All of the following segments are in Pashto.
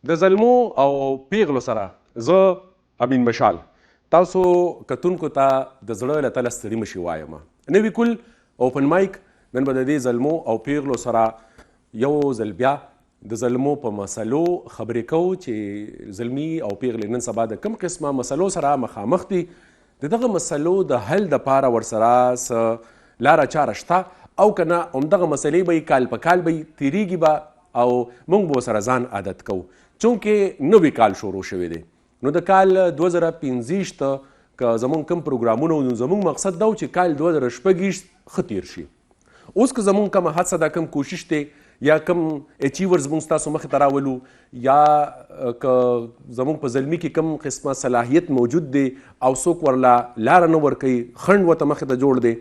د زلمو او پیغلو سره زه امین مشال تاسو کتونکو ته د زړه له تله ستړي مشي وایم. نوي کل اوپن مایک نن به د دې زلمو او پیغلو سره یو ځل بیا د زلمو په مسلو خبرې کوو چې زلمي او پیغلې نن سبا د کوم قسمه مسلو سره مخامخ دي. د دغه مسلو د حل دپاره ورسره څه لاره چاره شته او که نه همدغه مسلې به یې کال په کال به یې تیریږي به او موږ به ورسره ځان عادت کوو. چونکې نوی کال شروع شوی دی نو د کال 2015 که زمونږ کوم پروګرامونه نو زمونږ مقصد دا و چې کال 2026 ښه تیر شي. اوس که زمونږ کومه هڅه ده کوم کوشش دی یا کوم اچیورز مونږ ستاسو مخې ته راولو یا که زمونږ په زلمي کې کوم قسمه صلاحیت موجود دی او څوک ورله لاره نه ورکوي خنډ ورته مخې ته جوړ دی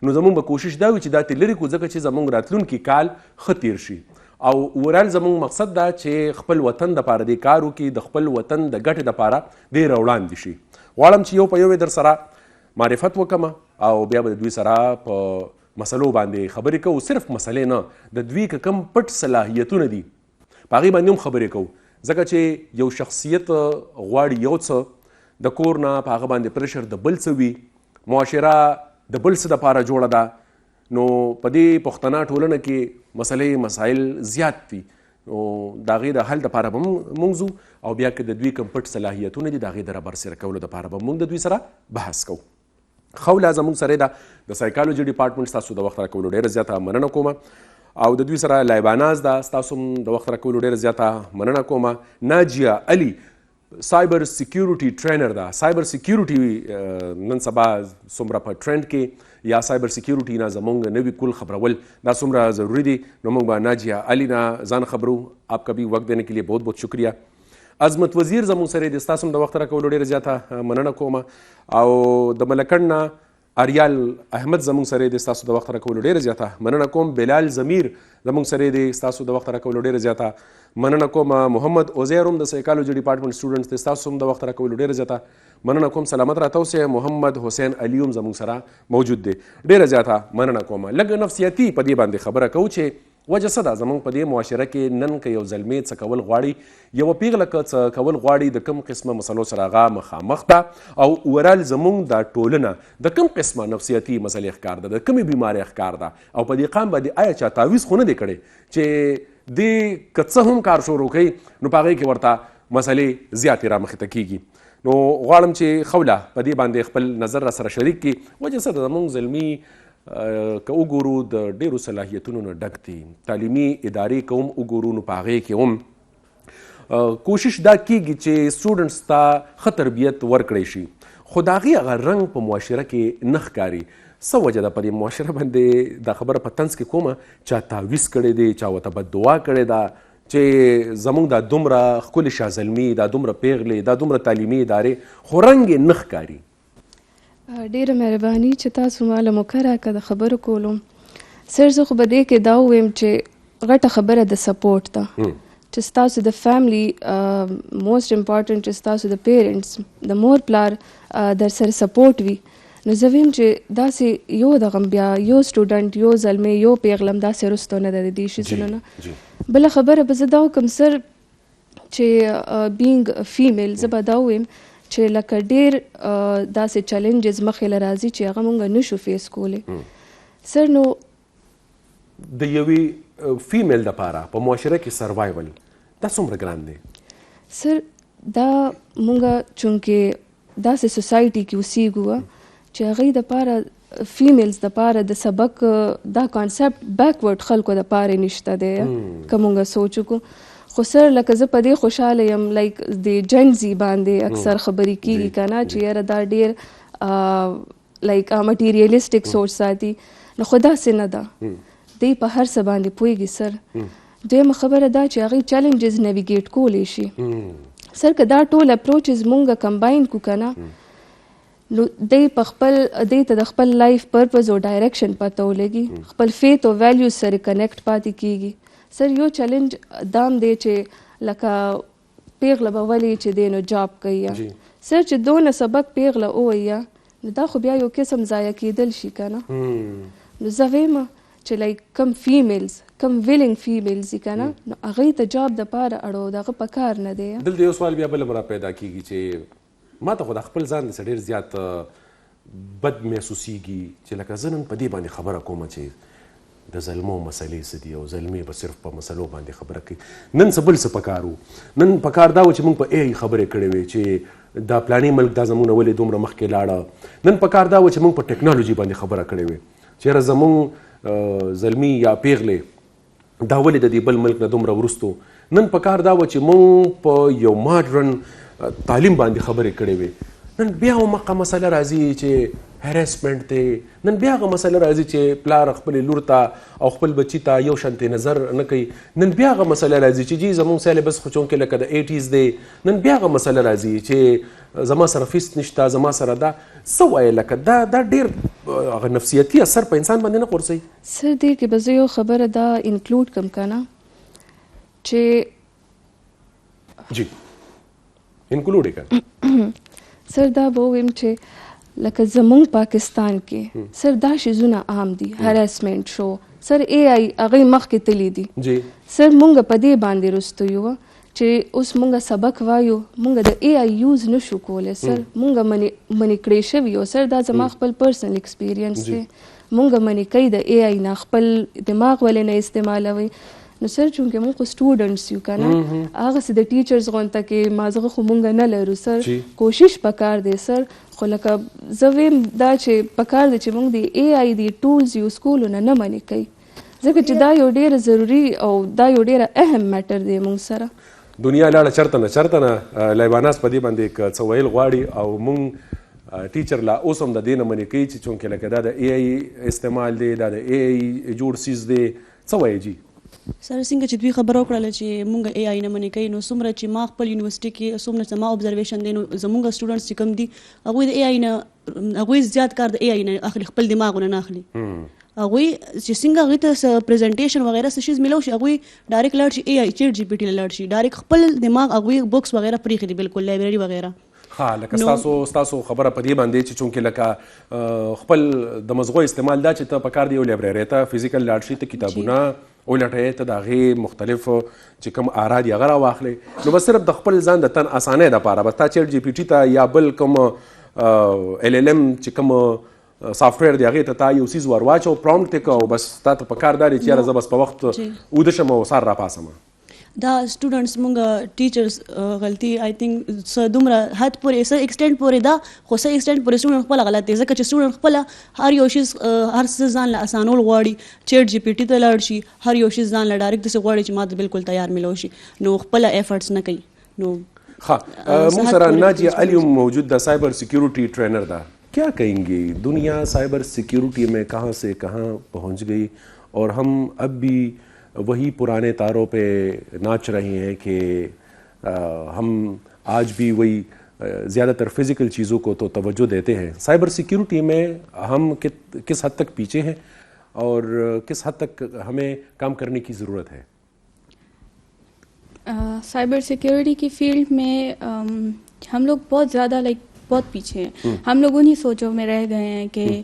نو زمونږ به کوشش دا وي چې دا ترې لرې کړو ځکه چې زمونږ راتلونکي کال ښه تیر شي او اورال زمونږ مقصد دا چې خپل وطن دپاره دې کار وکړي د خپل وطن د ګټې دپاره ډېر وړاندې شي. غواړم چې یو په یو در سره معرفت وکړم او بیا به د دوی سره په مسلو باندې خبرې کوو. صرف مسلې نه د دوی که کوم پټ صلاحیتونه دي په هغې باندې هم خبرې کوو ځکه چې یو شخصیت غواړي یو څه د کور نه په هغه باندې پرشر د بل څه وي معاشره د بل څه دپاره جوړه ده نو په دې پښتنه ټولنه کې مسلې مسایل زیات دي نو د هغې د حل دپاره به موږ ځو او بیا که د دوی کوم پټ صلاحیتونه دي د هغې د رابرسېره کولو دپاره به موږ د دوی سره بحث کوو. خوله زموږ سره ده د سایکالوجي ډپارټمنټ ستاسو د وخت راکولو ډېره زیاته مننه کوم او د دوی سره لایباناز ده ستاسو هم د وخت راکولو ډېره زیاته مننه کوم. ناجیه علي سایبر سیکیورټي ټرینر ده. سایبر سیکیورټي نن سبا څومره په ټرینډ کې یا سایبر سیکیورټي نه زمونږ نوي کل خبرول دا څومره ضروری دي نو موږ به ناجیه علي نه ځان خبرو. آپ کا بھی وقت دینے کے لیے بہت بہت شکریہ. عظمت وزیر زمونږ سره دی ستاسو هم د وخت راکولو ډېره زیاته مننه کوم او د ملکڼ نه اریال احمد زمونږ سره دی ستاسو د وخت راکولو ډېره زیاته مننه کوم. بلال ضمیر زمونږ سره دی ستاسو د وخت راکولو ډېره زیاته مننه کوم. محمد عزیر هم د سایکالوجي ډپارټمنټ سټوډنټ دی ستاسو هم د وخت راکولو ډېره زیاته مننه کوم. سلامت راته اوسئ. محمد حسین علي هم زمونږ سره موجود دی ډېره زیاته مننه کوم. لږ نفسیاتي په دې باندې خبره کوو چې وجه څه ده زمونږ په دې معاشره کې نن که یو زلمی څه کول غواړي یوه پیغله که څه کول غواړي د کوم قسمه مسلو سره هغه مخامخ ده او اورال زمونږ دا ټولنه د کوم قسمه نفسیاتي مسلې ښکار ده د کومې بیمارۍ ښکار ده او په دې قام باندې آیا چا تعویض خو نه دی کړی چې دې که څه هم کار شروع کوي نو په هغې کې ورته مسلې زیاتې رامخې ته کیږي. نو غواړم چې خوله په دې باندې خپل نظر را سره شریک کړي. وجه څه ده زمونږ زلمي که وګورو د ډېرو صلاحیتونو نه ډک دي تعلیمي ادارې که هم وګورو نو په هغې کې هم کوشش دا کیږي چې سټوډنټس ته ښه تربیت ورکړی شي خو د هغې هغه رنګ په معاشره کې نه ښکاري. څه وجه ده په دې معاشره باندې دا خبره په طنز کې کومه چا تعویض کړی دی چا ورته بددعا کړې ده چې زمونږ دا دومره ښکلې شازلمي دا دومره پیغلې دا دومره تعلیمي ادارې خو رنګ یې نه ښکاري. ډیره مهرباني چې تاسو ماله موکره که د خبرو کولو سر زه خو به دې کې دا وویم چې غټه خبره د سپورټ ده چې ستاسو د فیملی موسټ امپارټنټ چې ستاسو د پیرنټس د مور پلار در سره سپورټ وي نو زه ویم چې داسې یو دغه بیا یو سټوډنټ یو زلمی یو پیغلم داسې رستو نه ده د دې شیزونو نه. بله خبره به زه دا وکړم سر چې بینګ فیمیل زه به دا ویم چې لکه ډېر داسې چیلنجز مخې له راځي چې هغه مونږ نشو فیس کولی. سر نو د یوې فیمیل دپاره په معاشره کې سروایول دا څومره ګران دی؟ سر دا مونږ چونکې داسې سوسایټي کې اوسیږو چې هغوی دپاره فیمیلز دپاره د سبق دا کانسپټ بیکورډ خلکو دپاره نشته دی که مونږ سوچ وکړو. خو سر لکه زه په دې خوشحاله یم لایک د جنزي باندې اکثر خبرې کېږي که نه چې یاره دا ډېر لایک مټیریلیسټک سوچ ساتي نو خو داسې نه ده دی په هر څه باندې پوهېږي. سر دویمه خبره دا چې هغوی چیلنجز نیویګیټ کولی شي. سر که دا ټول اپروچز مونږ کمباین کړو که نه نو دی په خپل دی ته د خپل لایف پرپز او ډایرکشن پته ولګي خپل فیت او ویلیوز سره کنیکټ پاتې کېږي. سر یو چیلنج دام دی چې لکه پیغله به ولې چې دی نو جاب کوي سر چې دونه سبق پیغله ووایه نو دا خو بیا یو قسم ضایع کېدل شي که نه. نو زه وایم چې لایک کم فیمیلز کم ویلنګ فیمیلز دي کنه نو هغوی ته جاب دپاره اړو دغه په کار نه دی. دلته یو سوال بیا بل مرا پیدا کیږي چې ما ته خو د خپل ځان څخه ډېر زیات بد محسوسیږي چې لکه زه نن په دې باندې خبره کوم چې د زلمو مسلې څه دي او زلمې به صرف په مسلو باندې خبره کوي. نن څه بل څه پکار وو، نن پکار دا و چې موږ په ای خبرې کړې وې چې دا پلانې ملک دا زموږ نه ولې دومره مخکې لاړه. نن پکار دا و چې موږ په ټیکنالوژي باندې خبره کړې وې چېرې زموږ زلمي یا پیغلې دا ولې د دې بل ملک نه دومره وروستو. نن پکار دا و چې موږ په یو ماډرن تعلیم باندې خبرې کړې وې. نن بیا همغه مسله راځي چې هریسمنټ دی، نن بیا هغه مسله راځي چې پلار خپلې لور ته او خپل بچي ته یو شانتې نظر نه کوي. نن بیا هغه مسله راځي چې جی زموږ سیلیبس خو چونکې لکه د 80s دی. نن بیا هغه مسله راځي چې زما سره فیس نشته، زما سره دا څه وایي لکه دا ډېر هغه نفسیتي اثر په انسان باندې نه غورځوي. سر دې کې به زه یو خبره دا انکلوډ کم که نه چې جی انکلوډ یې کړه. سر دا به ووایم چې لکه زمونږ پاکستان کې سر دا شیزونه عام دي، هراسمنټ شو سر اے آی هغوی مخکې تللی دي. سر مونږ په دې باندې رستو یو چې اوس مونږ سبق وایو مونږ د اے آی یوز نشو کولی. سر مونږ منې کړی شوي یو. سر دا زما خپل پرسنل ایکسپیرینس دی. مونږ منې کوي د اے آی نه، خپل دماغ ولې نه استعمالوي. نو سر چونکې مونږ خو سټوډنټس یو که نه هغسې د ټیچرز غونته کې مازغه خو مونږ نه لرو. سر کوشش پکار دی سر، خو لکه زه ویم دا چې پکار دی چې مونږ د اے آی دی ټولز یوز کولو نه منې کوي ځکه چې دا یو ډېره ضروري او دا یو ډېره اهم میټر دی مونږ سره. دنیا لاړه چرته نه چرته نه لیباناس په دې باندې که څه ویل غواړي او مونږ ټیچر لا اوس هم د دې نه منې کوي چې چونکې لکه دا د اے آی استعمال دی، دا د اے آی جوړ سیز دی. څه وایي جی؟ سر څنګه چې دوی خبره وکړله چې مونږ اے آی نه منې کوي، نو څومره چې ما خپل یونیورسټي کې څومره چې ما ابزرویشن دی نو زمونږ سټوډنټس چې کوم دي هغوی د اے آی نه هغوی زیات کار د اے آی نه اخلي، خپل دماغونه نه اخلي. هغوی چې څنګه هغوی ته پریزنټیشن وغیره څه شیز میلو شي هغوی ډایرکټ لاړ شي اے آی چیټ جی پی ټي له لاړ شي، ډایرکټ خپل دماغ هغوی بکس وغیره پرېښي دي بالکل لایبرري وغیره. ها لکه ستاسو خبره په دې باندې چې چونکې لکه خپل د مزغو استعمال دا چې ته په کار دی یو لایبرري ته فزیکل لاړ شي، ته کتابونه ولټوې، ته د هغې مختلف چې کوم آرا دي هغه راواخلې. نو بس صرف د خپل ځان د تن اسانۍ دپاره بس تا چیټ جی پی ټي ته یا بل کوم ایل ایل ایم چې کوم سافټویر دی هغې ته تا یو څیز ور واچو پرامپټ یې که او بس تا ته په کار دا دی چې یاره زه بس په وخت اوده شم او سهار راپاسم. دا سټوډنټس مونږ ټیچرز غلطي آی تھنک څه دومره حد پورې څه ایکسټینټ پورې دا خو څه ایکسټینټ پورې سټوډنټ خپله غلط دی ځکه چې سټوډنټ خپله هر یو شیز هر څه ځان له اسانول غواړي، چیټ جی پی ټي ته لاړ شي، هر یو شیز ځان له ډایرکټ داسې غواړي چې ما ته بالکل تیار میلو شي، نو خپله ایفرټس نه کوي. نو مونږ سره ناجیه علی موجود ده، سائبر سیکیورٹی ٹرینر ده. کیا کہیں گے دنیا سائبر سیکیورٹی میں کہاں سے کہاں پہنچ گئی اور ہم اب بھی وہی پرانے تاروں پہ ناچ رہے ہیں کہ ہم آج بھی وہی زیادہ تر فزیکل چیزوں کو تو توجہ دیتے ہیں. سائبر سیکیورٹی میں ہم کس حد تک پیچھے ہیں اور کس حد تک ہمیں کام کرنے کی ضرورت ہے؟ سائبر سیکیورٹی کی فیلڈ میں ہم لوگ بہت زیادہ بہت پیچھے ہیں. ہم لوگ انہی سوچوں میں رہ گئے ہیں کہ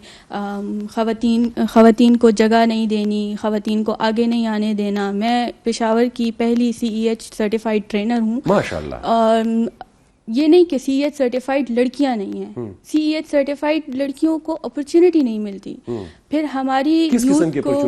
خواتین کو جگہ نہیں دینی، خواتین کو آگے نہیں آنے دینا. میں پشاور کی پہلی CEH سرٹیفائیڈ ٹرینر ہوں ماشاءاللہ. اور یہ نہیں کہ CEH سرٹیفائیڈ لڑکیاں نہیں ہیں، CEH سرٹیفائیڈ لڑکیوں کو اپرچونٹی نہیں ملتی. پھر ہماری یوتھ کو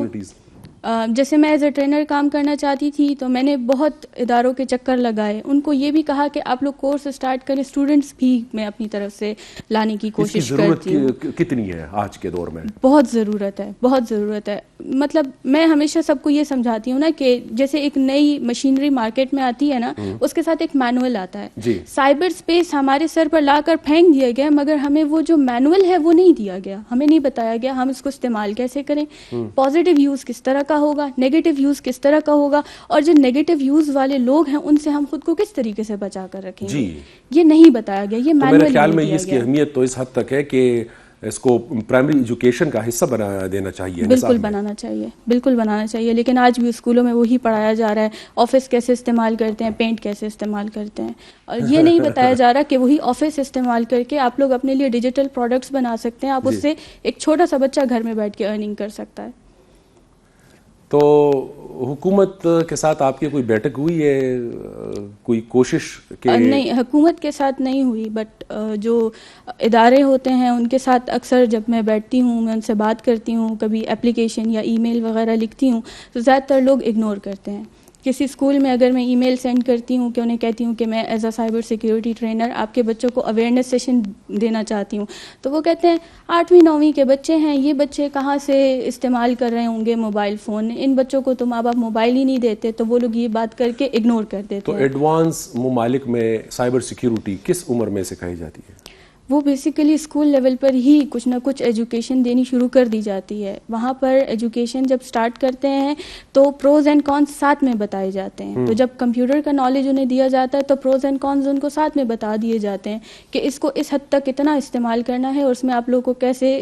جیسے میں ایز اے ٹرینر کام کرنا چاہتی تھی تو میں نے بہت اداروں کے چکر لگائے، ان کو یہ بھی کہا کہ آپ لوگ کورس اسٹارٹ کریں. اسٹوڈنٹس بھی میں اپنی طرف سے لانے کی کوشش کرتی ہوں. کتنی ہے آج کے دور میں؟ بہت ضرورت ہے، بہت ضرورت ہے. مطلب میں ہمیشہ سب کو یہ سمجھاتی ہوں نا کہ جیسے ایک نئی مشینری مارکیٹ میں آتی ہے نا اس کے ساتھ ایک مینول آتا ہے. سائبر اسپیس ہمارے سر پر لا کر پھینک دیا گیا مگر ہمیں وہ جو مینول ہے وہ نہیں دیا گیا، ہمیں نہیں بتایا گیا ہم اس کو استعمال کیسے کریں، پازیٹیو یوز کس طرح کا ہوگا، نیگیٹو یوز کس طرح کا ہوگا، اور جو نیگیٹو یوز والے لوگ ہیں ان سے ہم خود کو کس طریقے سے بچا کر رکھیں گے. یہ نہیں بتایا گیا، یہ مینول میرے خیال میں اس کی اہمیت تو اس حد تک ہے کہ اس کو پرائمری ایجوکیشن کا حصہ بنا دینا چاہیے. بالکل بنانا چاہیے، بالکل بنانا چاہیے. لیکن آج بھی اسکولوں میں وہی پڑھایا جا رہا ہے، آفس کیسے استعمال کرتے ہیں، پینٹ کیسے استعمال کرتے ہیں، اور یہ نہیں بتایا جا رہا کہ وہی آفس استعمال کر کے آپ لوگ اپنے لیے ڈیجیٹل پروڈکٹس بنا سکتے ہیں. آپ اس سے ایک چھوٹا سا بچہ گھر میں بیٹھ کے ارننگ کر سکتا ہے. تو حکومت کے ساتھ آپ کی کوئی بیٹھک ہوئی ہے, کوئی کوشش کہ نہیں, حکومت کے ساتھ نہیں ہوئی, بٹ جو ادارے ہوتے ہیں ان کے ساتھ اکثر جب میں بیٹھتی ہوں, میں ان سے بات کرتی ہوں, کبھی اپلیکیشن یا ای میل وغیرہ لکھتی ہوں تو زیادہ تر لوگ اگنور کرتے ہیں. کسی اسکول میں اگر میں ای میل سینڈ کرتی ہوں کہ انہیں کہتی ہوں کہ میں ایز اے سائبر سیکیورٹی ٹرینر آپ کے بچوں کو اویئرنیس سیشن دینا چاہتی ہوں, تو وہ کہتے ہیں 8ویں 9ویں کے بچے ہیں, یہ بچے کہاں سے استعمال کر رہے ہوں گے موبائل فون, ان بچوں کو تو ماں باپ موبائل ہی نہیں دیتے, تو وہ لوگ یہ بات کر کے اگنور کر دیتے تو ہیں. ایڈوانس ممالک میں سائبر سیکیورٹی کس عمر میں سکھائی جاتی ہے؟ وہ بیسیکلی اسکول لیول پر ہی کچھ نہ کچھ ایجوکیشن دینی شروع کر دی جاتی ہے. وہاں پر ایجوکیشن جب سٹارٹ کرتے ہیں تو پروز اینڈ کونس ساتھ میں بتائے جاتے ہیں. تو جب کمپیوٹر کا نالج انہیں دیا جاتا ہے تو پروز اینڈ کونس ان کو ساتھ میں بتا دیے جاتے ہیں کہ اس کو اس حد تک اتنا استعمال کرنا ہے اور اس میں آپ لوگوں کو کیسے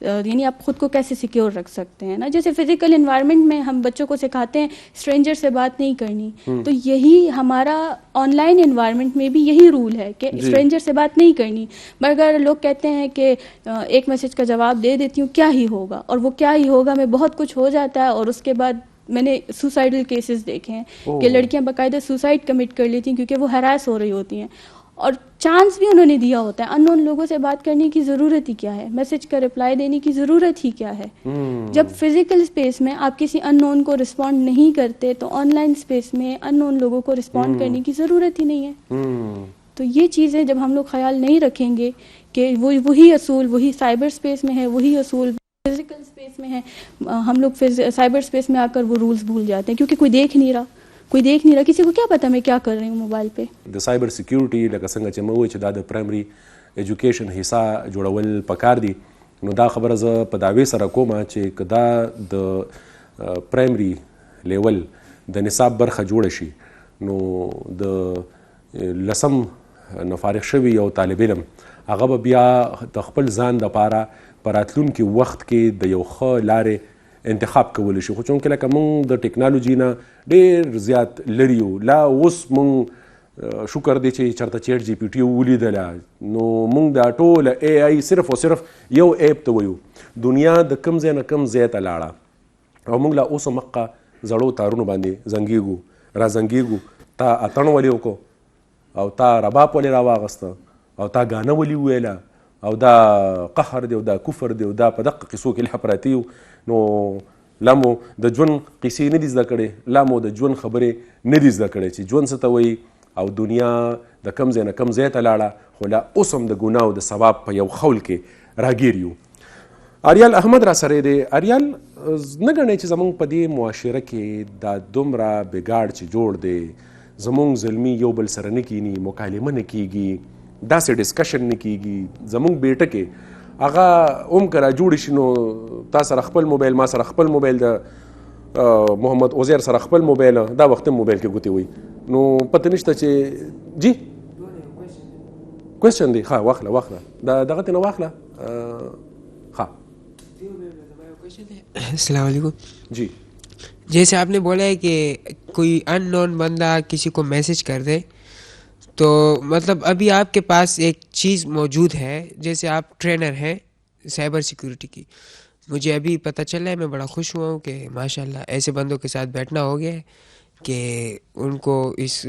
یعنی آپ خود کو کیسے سیکیور رکھ سکتے ہیں نا. جیسے فزیکل انوائرمنٹ میں ہم بچوں کو سکھاتے ہیں اسٹرینجر سے بات نہیں کرنی, تو یہی ہمارا آن لائن انوائرمنٹ میں بھی یہی رول ہے کہ اسٹرینجر سے بات نہیں کرنی. مگر لوگ کہتے ہیں کہ ایک میسج کا جواب دے دیتی ہوں کیا ہی ہوگا, اور وہ کیا ہی ہوگا میں بہت کچھ ہو جاتا ہے. اور اس کے بعد میں نے سوسائڈل کیسز دیکھے ہیں کہ لڑکیاں باقاعدہ سوسائڈ کمٹ کر لیتی ہیں کیونکہ وہ ہراس ہو رہی ہوتی ہیں, اور چانس بھی انہوں نے دیا ہوتا ہے. ان نون لوگوں سے بات کرنے کی ضرورت ہی کیا ہے, میسج کا رپلائی دینے کی ضرورت ہی کیا ہے. جب فزیکل اسپیس میں آپ کسی ان نون کو رسپونڈ نہیں کرتے تو آن لائن اسپیس میں ان نون لوگوں کو رسپونڈ کرنے کی ضرورت ہی نہیں ہے. تو یہ چیزیں جب ہم لوگ خیال نہیں رکھیں گے کہ وہی اصول وہی سائبر اسپیس میں ہے, وہی اصول فزیکل اسپیس میں ہے, ہم لوگ سائبر اسپیس میں آ کر وہ رولز بھول جاتے ہیں کیونکہ کوئی دیکھ نہیں رہا, کسی کو کیا پتا میں کیا کر رہی ہوں موبائل پہ. د سایبر سیکیورټي لکه څنګه چې موږ چې دا د پرایمري ایجوکیشن حصہ جوړول پکار دي, نو دا خبره زه په دعوی سره کوم چې که دا د پرایمري لیول د نصاب برخه جوړه شي نو د لسم نه فارغ شوي یو طالب علم هغه به بیا د خپل ځان دپاره په راتلونکي وخت کې د یو ښه لارې انتخاب کولی شي. خو چونکې لکه موږ د ټیکنالوژي نه ډېر زیات لرې یو, لا اوس موږ شکر دی چې چېرته چیټ جی پی ټي ولیدله نو موږ دا ټوله اے آی صرف او صرف یو ایپ ته ویو. دنیا د کم ځای نه کم ځای ته لاړه او موږ لا اوس مقه زړو تارونو باندې زنګېږو را زنګېږو. تا اتڼ ولې وکړو او تا رباب ولې راواغسته او تا ګانه ولې وویله او دا قهر دی او دا کفر دی او دا په دقه قصو کې لا پراته یو. نو لا مو د ژوند قصې نه دي زده کړې, لا مو د ژوند خبرې نه دي زده کړې چې ژوند څه ته وایي او دنیا د کم ځای نه کم ځای ته لاړه, خو لا اوس هم د ګناه او د ثواب په یو خول کې راګیر یو. اریال احمد را سره دی. اریال نه ګڼئ چې زموږ په دې معاشره کې دا دومره بګاړ چې جوړ دی, زمونږ زلمی یو بل سره نه کینی, مکالمه نه کیږي, داسې ډسکشن نه کیږي. زمونږ بیټه کې هغه هم که را جوړ شي نو تا سره خپل موبایل, ما سره خپل موبایل, د محمد عزیر سره خپل موبایل, دا وخت موبایل کې ګوتې وي نو پته نشته چې جی کوېسچن دی. ښه واخله دا دغه تېنه واخله. ښه السلام علیکم. جی جیسے آپ نے بولا ہے کہ کوئی ان نون بندہ کسی کو میسج کر دے تو مطلب ابھی آپ کے پاس ایک چیز موجود ہے, جیسے آپ ٹرینر ہیں سائبر سیکیورٹی کی, مجھے ابھی پتہ چلا ہے, میں بڑا خوش ہوا ہوں کہ ماشاءاللہ ایسے بندوں کے ساتھ بیٹھنا ہو گیا ہے کہ ان کو اس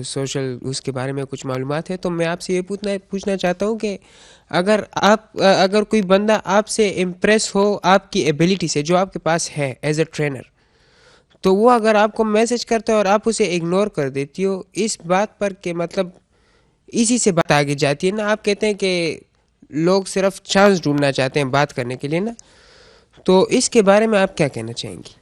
سوشل اس کے بارے میں کچھ معلومات ہے. تو میں آپ سے یہ پوچھنا چاہتا ہوں کہ اگر کوئی بندہ آپ سے امپریس ہو آپ کی ایبلٹی سے جو آپ کے پاس ہے ایز اے ٹرینر, تو وہ اگر آپ کو میسج کرتا ہے اور آپ اسے اگنور کر دیتی ہو اس بات پر کہ مطلب اسی سے بات آگے جاتی ہے نا, آپ کہتے ہیں کہ لوگ صرف چانس ڈھونڈنا چاہتے ہیں بات کرنے کے لیے نا, تو اس کے بارے میں آپ کیا کہنا چاہیں گی؟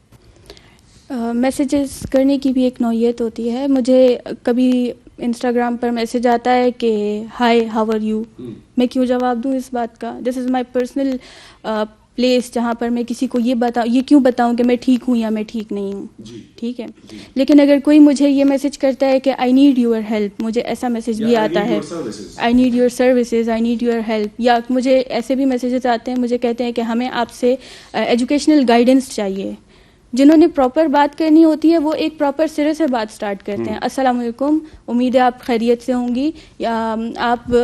میسیجز کرنے کی بھی ایک نوعیت ہوتی ہے. مجھے کبھی انسٹاگرام پر میسج آتا ہے کہ ہائی ہاؤ آر یو, میں کیوں جواب دوں اس بات کا. دس از مائی پرسنل پلیس جہاں پر میں کسی کو یہ کیوں بتاؤں کہ میں ٹھیک ہوں یا میں ٹھیک نہیں ہوں. ٹھیک ہے, لیکن اگر کوئی مجھے یہ میسج کرتا ہے کہ آئی نیڈ یور ہیلپ, مجھے ایسا میسج بھی آتا ہے, آئی نیڈ یور سروسز, آئی نیڈ یور ہیلپ, یا مجھے ایسے بھی میسیجز آتے ہیں, مجھے کہتے ہیں کہ ہمیں آپ سے ایجوکیشنل گائیڈنس چاہیے, جنہوں نے پراپر بات کرنی ہوتی ہے وہ ایک پراپر سرے سے بات سٹارٹ کرتے ہیں. السلام علیکم, امید ہے آپ خیریت سے ہوں گی, یا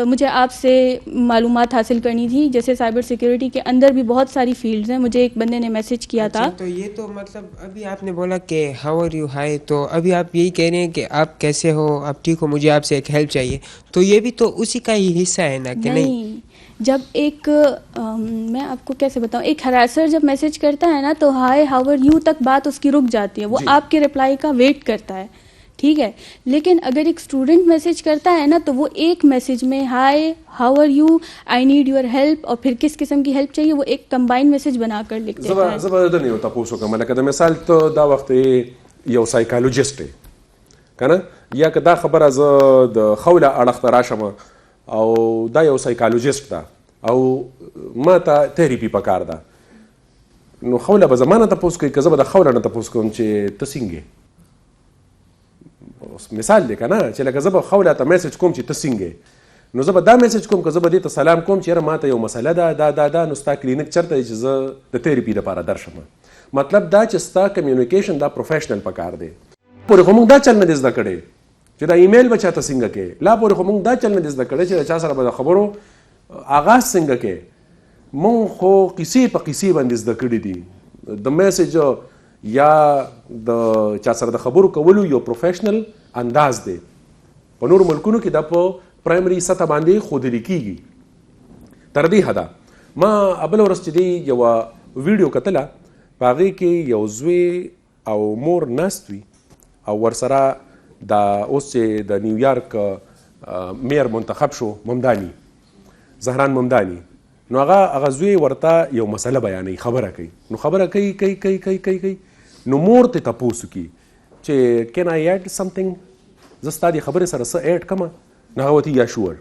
مجھے آپ سے معلومات حاصل کرنی تھی. جیسے سائبر سیکیورٹی کے اندر بھی بہت ساری فیلڈز ہیں. مجھے ایک بندے نے میسج کیا تھا. تو یہ تو مطلب ابھی آپ نے بولا کہ ہاؤ آر یو, ہائی, تو ابھی آپ یہی کہہ رہے ہیں کہ آپ کیسے ہو, آپ ٹھیک ہو, مجھے آپ سے ایک ہیلپ چاہیے, تو یہ بھی تو اسی کا ہی حصہ ہے نا کہ نہیں؟ جب ایک میں آپ کو کیسے بتاؤں, ایک ہراسر جب میسج کرتا ہے نا تو ہائی ہاؤ آر یو تک بات اس کی رک جاتی ہے, وہ آپ کے رپلائی کا ویٹ کرتا ہے, ٹھیک ہے. لیکن اگر ایک اسٹوڈنٹ میسج کرتا ہے نا تو وہ ایک میسج میں ہائی ہاؤ آر یو, آئی نیڈ یور ہیلپ, اور پھر کس قسم کی ہیلپ چاہیے, وہ ایک کمبائن میسج بنا کر لکھ دیتا ہے. زبردست نہیں ہوتا پوسو کا ملکه د مثال ته دا وخت یو سایکالوجیست دی کنه, یا که دا خبره زه د خوله اړخ ته راشم او دا یو سایکالوجیست ده او ما ته تھیریپي پکار ده, نو خوله به زمانه تپوس کوي که زه به د خوله نه تپوس کوم چې ته څنګه, مثال دی که نه, چې لکه زه به خوله ته میسج کوم چې ته څنګه, نو زه به دا میسج کوم که زه به دې ته سلام کوم چې یاره ما ته یو مسله ده دا نو ستا کلینیک چېرته دی چې زه د تھیریپي دپاره درشم. مطلب دا چې ستا کمیونیکیشن دا پروفیشنل پکار دی. پورې خو موږ دا چل نه دی زده کړی چې دا ایمیل به چاته څنګه کې, لا پورې خو موږ دا چل نه دی زده کړی چې د چا سره به د خبرو آغاز څنګه کې. موږ خو قصې په قصې باندې زده کړي دي. د میسج یا د چا سره د خبرو کولو یو پروفیشنل انداز دی. په نورو ملکونو کې دا په پرایمري سطح باندې ښودل کېږي. تر دې حده ما بله ورځ چې دی یوه ویډیو کتله, په هغې کې یو زوی او مور ناست وي او ورسره دا اوس چې د نیویارک میر منتخب شو ممداني, زهران ممداني, نو هغه زوی ورته یو مسله بیانوي, خبره کوي, نو خبره کوي نو مور ته تپوس کوي چې کین آی ایډ سمثینګ, زه ستا دې خبرې سره څه ایډ کړمه, نو هغه ورته یا شور.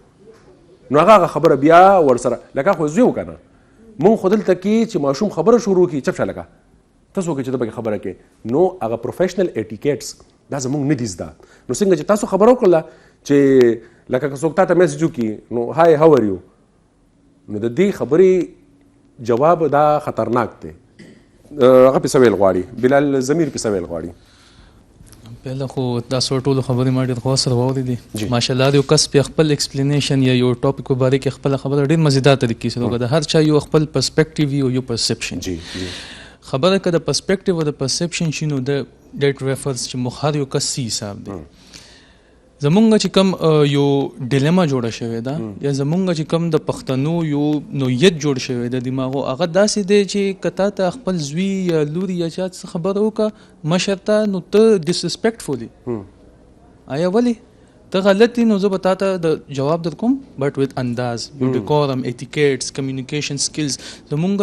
نو هغه خبره بیا ورسره لکه خو زوی و که نه, مونږ خو دلته کې چې ماشوم خبره شروع کړي چپ شه لکه ته څوک چې ته پکې خبره کوې, نو هغه پروفیشنل ایټیکیټس دا زمونږ نه دي زده. نو څنګه چې تاسو خبره وکړله چې لکه که څوک تا ته میسج وکړي نو هاي هاو ار یو, نو د دې خبرې جواب دا خطرناک دی. هغه پې څه ویل غواړي, بلال ضمیر پې څه ویل غواړي؟ پهله خو تاسو ټولو خبرې ما ډېر غور سره واورېدې. ماشاءالله د یو کس په خپل ایکسپلینیشن یا یو ټاپک په باره کې خپله خبره ډېر مزیدار طریقې سره وکړه. د هر چا یو خپل پرسپیکټیو وي او یو پرسپشن. خبره که د پرسپیکټیو او د پرسپشن شي نو د ډیټ ریفرز چې موږ هر یو کس سی حساب دی. زمونږ چې کوم یو ډیلیما جوړه شوې ده یا زمونږ چې کوم د پښتنو یو نوعیت جوړ شوی د دماغو, هغه داسې دی چې که تا ته خپل زوی یا لور یا چا څه خبره وکړه مشر ته, نو ته ډسریسپیکټفولي آیا ولې ته غلطي, نو زه به تا ته د جواب در کوم بټ وت انداز, یو ډیکورم, ایټیکیټس, کمیونیکیشن سکلز. زمونږ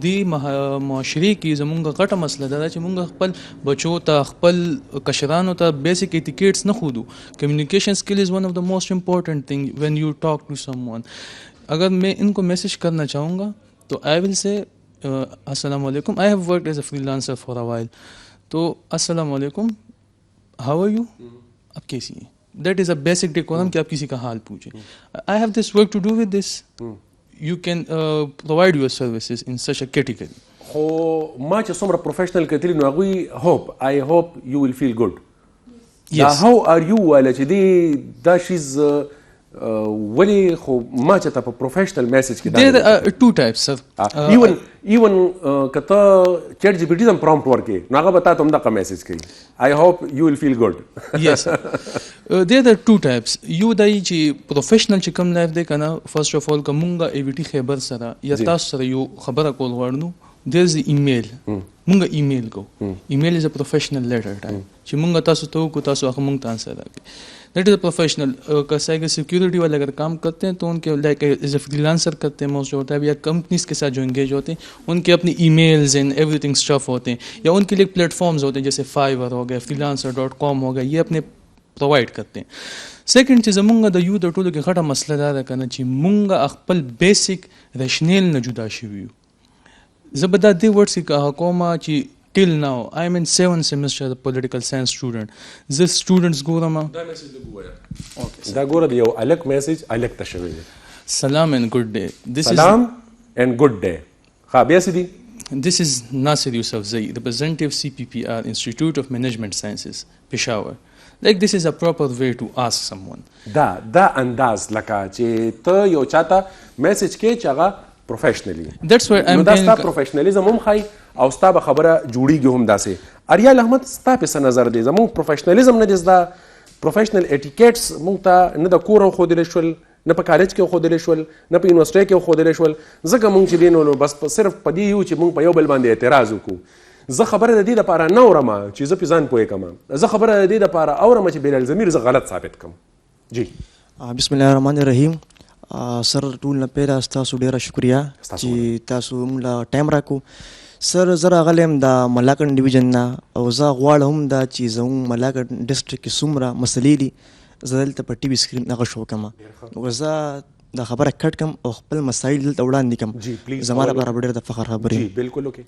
دې معاشرې کې زمونږ غټه مسله ده چې مونږ خپل بچو ته خپل کشرانو ته بیسک ایټیکیټس نه ښودو. کمیونیکیشن اسکل از ون آف دا موسٹ امپورٹنٹ تھنگ وین یو ٹاک ٹو سم ون. اگر میں ان کو میسج کرنا چاہوں گا تو آئی ول سے السلام علیکم, آئی ہیو ورکڈ ایز اے فری لانسر فار اے وائل, تو السلام علیکم, ہاؤ آر یو, آپ کیسی ہیں. دیٹ از اے بیسک ڈیکورم کہ آپ کسی کا حال پوچھیں. آئی ہیو دس ورک ٹو ڈو ود دس, یو کین پرووائڈ یور سروسز ان سچ اے کیټیګري. خو ما چې څومره پروفیشنل کتلی نو هغوی آی هوپ یو ویل فیل ګډ. دا هاو آر یو والا چې دی دا شیز ولې خو ما چې ته په پروفیشنل میسج کې دیر آر ټو ټایپس سر. ایون که ته چیټ جی پی ټي ته پرومپټ ورکې نو هغه به تا ته همدغه میسج کوي, آی هوپ یو ویل فیل ګډ. یس دیر آر ټو ټایپس. یو دی چې پروفیشنل چې کوم لایف دی که نه, فرسټ اف اول که مونږ ای وي ټي خیبر سره یا تاسو سره یو خبره کول غواړو نو دیر از ایمیل. مونږ ایمیل کوو. ایمیل از ا پروفیشنل لیټر ټایپ چې مونږ تاسو ته وکړو, تاسو هغه مونږ ته آنسر راکړي. دیٹ از اے پروفیشنل. کا سائبر سیکورٹی والے اگر کام کرتے ہیں تو ان کے لائک ایز اے فری لانسر کرتے ہیں موسٹ ہوتا ہے, یا کمپنیز کے ساتھ جو انگیج ہوتے ہیں ان کے اپنی ای میلز اینڈ ایوری تھنگ اسٹف ہوتے ہیں, یا ان کے لیے پلیٹ فارمز ہوتے ہیں جیسے فائیور ہو گیا, فری لانسر .com ہو گیا, یہ اپنے پرووائڈ کرتے ہیں. سیکنڈ چې زمونږ د یو د ټولو کې غټه مسله دا ده که نه چې مونږ خپل بیسک ریشنیل نه جدا شوي یو. زه به دا دې ورډس کې کومه چې till now I am in 7th semester the political science student. زه students ګورم. دا میسج وګوره, دا ګوره د یو الک میسج الک ته شوی دی. سلام and good day. سلام and good day. ها بیا څه دي؟ This is Nasir Yousafzai, representative CPPR, Institute of Management Sciences, Peshawar. Like this is a proper way to ask someone. دا انداز لکه چې ته یو چاته میسج کې چې هغه پروفیشنلی That's why I'm نو دا ستا telling پروفیشنلیزم هم ښایي او ستا به خبره جوړیږي هم داسې. اریال احمد ستا په څه نظر دی؟ زموږ پروفیشنلیزم نه دی زده، پروفیشنل ایټیکیټس موږ ته نه د کور ښودلی شول، نه په کالج کې ښودلی شول، نه په یونیورسټۍ کې ښودلی شول. ځکه موږ چې دی نو بس صرف په دې یو چې موږ په یو بل باندې اعتراض وکړو. زه خبره د دې دپاره نه اورم چې زه پې ځان پوهې کړم، زه خبره د دې دپاره اورم چې بلالضمیر زه غلط ثابت کړم. جی بسم الله الرحمن الرحیم. سر ټول نه پیدا ستاسو ډیره شکریہ چې تاسو موږ له ټایم راکو. سر زه راغلی یم د ملاکنډ ډیویژن نه او زه غواړم دا چې زموږ ملاکنډ ډسټرکټ کې څومره مسلې دي زه دلته په ټي وي سکرین هغه شو کړم، نو زه دا خبره کټ کم او خپل مسایل دلته وړاندې کم. زما لپاره به ډېر د فخر خبرې. جی بالکل اوکې.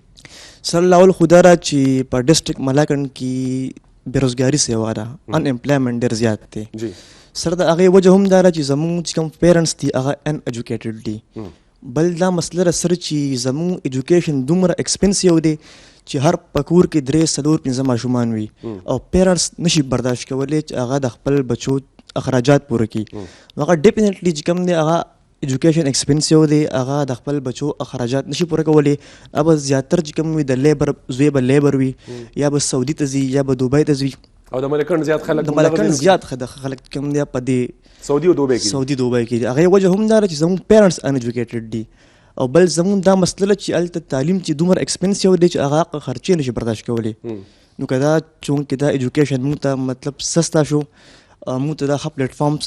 سر لاول خو دا را چې په ډسټرکټ ملاکنډ کې بېروزګاري سیوا ده، ان امپلایمنټ ډېر زیات دی. جی سر د هغې وجه هم دا ده چې زموږ چې کوم پیرنټس دي هغه ان ایجوکیټډ دي. بل دا مسله ده سر چې زموږ ایجوکیشن دومره ایکسپنسیو دی چې هر په کور کې 3-4-5 ماشومان وي او پیرنټس نشي برداشت کولی چې هغه د خپل بچو اخراجات پوره کړي. نو هغه ډیفینیټلی چې کوم دی هغه ایجوکیشن ایکسپنسیو دی، هغه د خپل بچو اخراجات نشي پوره کولی. اب زیاتر چې کوم وي د لیبر زوی به لیبر وي یا به سعودي ته ځي یا به دوبۍ ته ځي. او د ملکن زیات خلک د ملکن زیات خلک کوم دی په دې سعودي او دوبۍ کې. هغې وجه هم دا چې زموږ پیرنټس ان ایجوکیټډ دي او بل زموږ دا مسله چې هلته تعلیم چې دومره ایکسپنسیو دی چې هغه خرچې نشي برداشت کولی. نو که دا چونکې دا ایجوکیشن موږ ته مطلب سستا شو، موږ ته دا ښه پلیټفارمز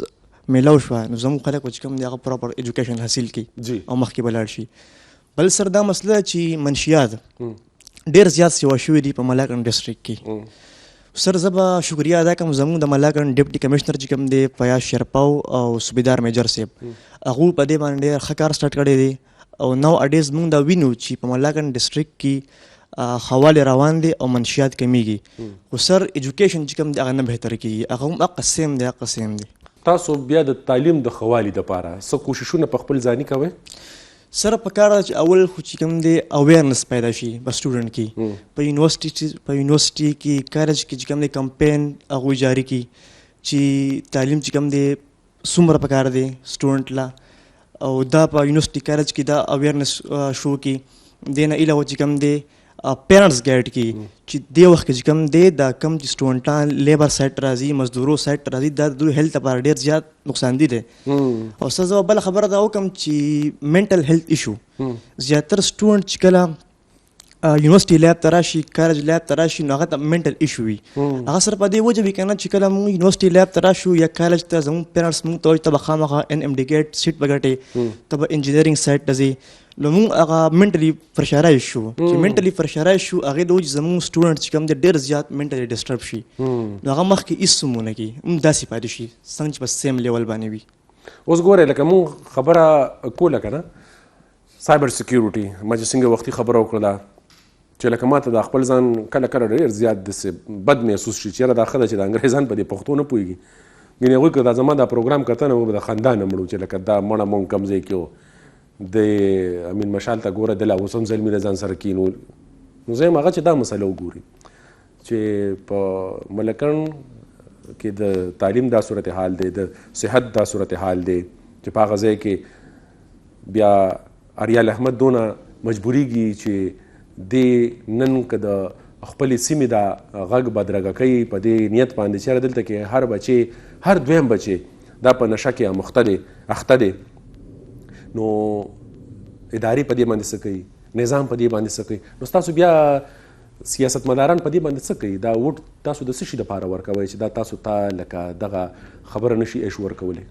میلاو شوه، نو زموږ خلک چې کوم دی هغه پراپر ایجوکیشن حاصل کړي او مخکې به لاړ شي. بل سر دا مسله چې منشیات ډېر زیات سیوا شوي دي په ملاکنډ ډسټرکټ کې. سر زه به شکریہ ادا کوم زموږ د ملاکنډ ډپټي کمشنر چې کوم دی فیاض شرپاو او صوبیدار میجر صاحب، هغوی په دې باندې ډېر ښه کار سټارټ کړی دی او نو اډیز موږ دا وینو چې په ملاکنډ ډسټرکټ کې حواله روان دي او منشیات کمیږي. خو سر ایجوکیشن چې کوم دی هغه نه بهتر کېږي، هغه هم هغه سیم دی. تاسو بیا د تعلیم د ښه والي دپاره څه کوششونه په خپل ځاني کوئ؟ سره پکار ده چې اول خو چې کوم دی اویرنس پیدا شي په سټوډنټ کې، په یونیورسټي کې کالج کې چې کوم دی کمپین هغوی جاري کړي چې تعلیم چې کوم دی څومره پکار دی سټوډنټ لا، او دا په یونیورسټي کالج کې دا اویرنس شو کړي. دې نه علاوه چې کوم دی پیرنټس ګایډ کړي چې دې وخت کې چې کوم دی دا کم چې سټوډنټان لیبر سایټ راځي، مزدورو سایټ راځي، دا د دوی هیلث لپاره ډېر زیات نقصان دي. او څه زه بله خبره دا وکړم چې منټل هیلث ایشو زیاتر سټوډنټ چې کله یونیورسټي لیب ته راشي، کالج لیب ته راشي، نو هغه ته منټل ایشو وي. هغه سره په دې وجه وي که نه چې کله موږ یونیورسټي لیب ته راشو یا کالج ته زموږ پیرنټس موږ ته وایي ته به خامخا NMD ګیټ سیټ به ګټې، ته به انجینرینګ سایټ ته ځې، نو موږ هغه منټلي پرشرایز شو. چې منټلي پرشرایز شو هغې د وجې زموږ سټوډنټ چې کوم دی ډېر زیات منټلي ډسټرب شي، نو هغه مخکې هېڅ څه ونه کړي، هم داسې پاتې شي څنګه چې په سیم لیول باندې وي. اوس ګورئ لکه موږ خبره کوله که نه سایبر سیکیورټي، ما چې څنګه وختي خبره وکړله چې لکه ماته د خپل ځان کله کله ډېر زیات داسې بد محسوس شي چې یاره دا ښه ده چې د انګریزان په دې پښتو نه پوهېږي. ګینې هغوی که دا زما دا پروګرام کتنه و به د خندا نه مړو چې لکه دا مړه مونږ کم ځای کې و د امین مشال ته ګوره دله اوس هم زلمي د ځان سره کینو. نو زه یم هغه چې دا مسله وګوري چې په ملکن کې د تعلیم دا صورتحال دی، د صحت دا صورتحال دی چې په هغه ځای کې بیا اریال احمد دونه مجبوریږي چې دې نن که د خپلې سیمې دا غږ بدرګه کوي په دې نیت باندې چې دلته کې هر بچی هر دویم بچی دا په نشه کې اخته دی، نو ادارې په دې باندې څه کوي، نظام په دې باندې څه کوي، نو ستاسو بیا سیاستمداران په دې باندې څه کوي؟ دا ووټ تاسو د څه شي دپاره ورکوئ چې دا تاسو ته لکه دغه خبره نشي ایش ورکولی؟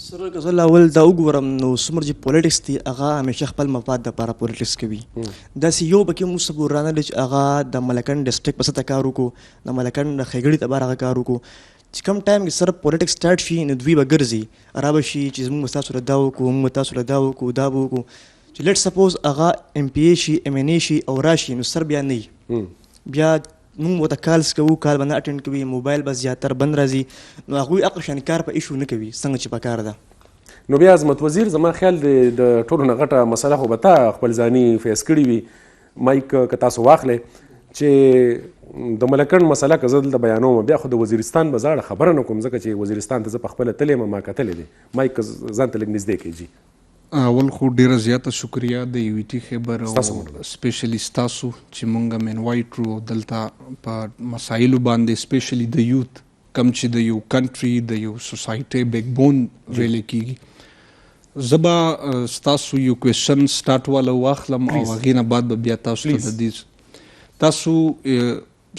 سر که زه اول دا وګورم نو څومره چې پولیټکس دي هغه همیشه خپل مفاد دپاره پولیټکس کوي. داسې یو پکې موږ څه ګور رانغلی چې هغه د ملکن ډسټرکټ په سطحه کار وکړو، د ملکن د ښېګړې دپاره هغه کار وکړو. چې کوم ټایم کې سره پولیټکس سټارټ شي نو دوی به ګرځي را به شي چې موږ تاسو له دا وکړو، موږ تاسو له دا وکړو، دا به وکړو. چې لیټ سپوز هغه MPA شي MNA شي او راشي نو سر بیا نه وي، بیا موږ ورته کالز کوو، کال به نه اټینډ کوي، موبایل به زیاتر بند راځي، نو هغوی هغه شان کار په ایشو نه کوي څنګه چې په کار ده. نو بیا عظمت وزیر زما خیال د ټولو نه غټه مسله خو به تا خپل ځاني فیس کړي وي مایک که تاسو واخلې چې د ملکنډ مسله که زه دلته بیانوم بیا خو د وزیرستان به زاړه خبره نه کوم ځکه چې وزیرستان ته زه پخپله تللی یم ما کتلی دی مایک که ځان ته لږ نږدې کړي جي اول خو ډیره زیاته شکریا د یو ټي خبر او سپیشلی ستاسو چې مونږه منوایټ رو دلته په مسایلو باندې سپیشلی د یوت کم چې د یو کنټری د یو سوسایټي بیک بون ویل کیږي زبا ستاسو یو کوېشن سٹارټ والا واخلم او هغې نه بعد به بیا تاسو ته د دې تاسو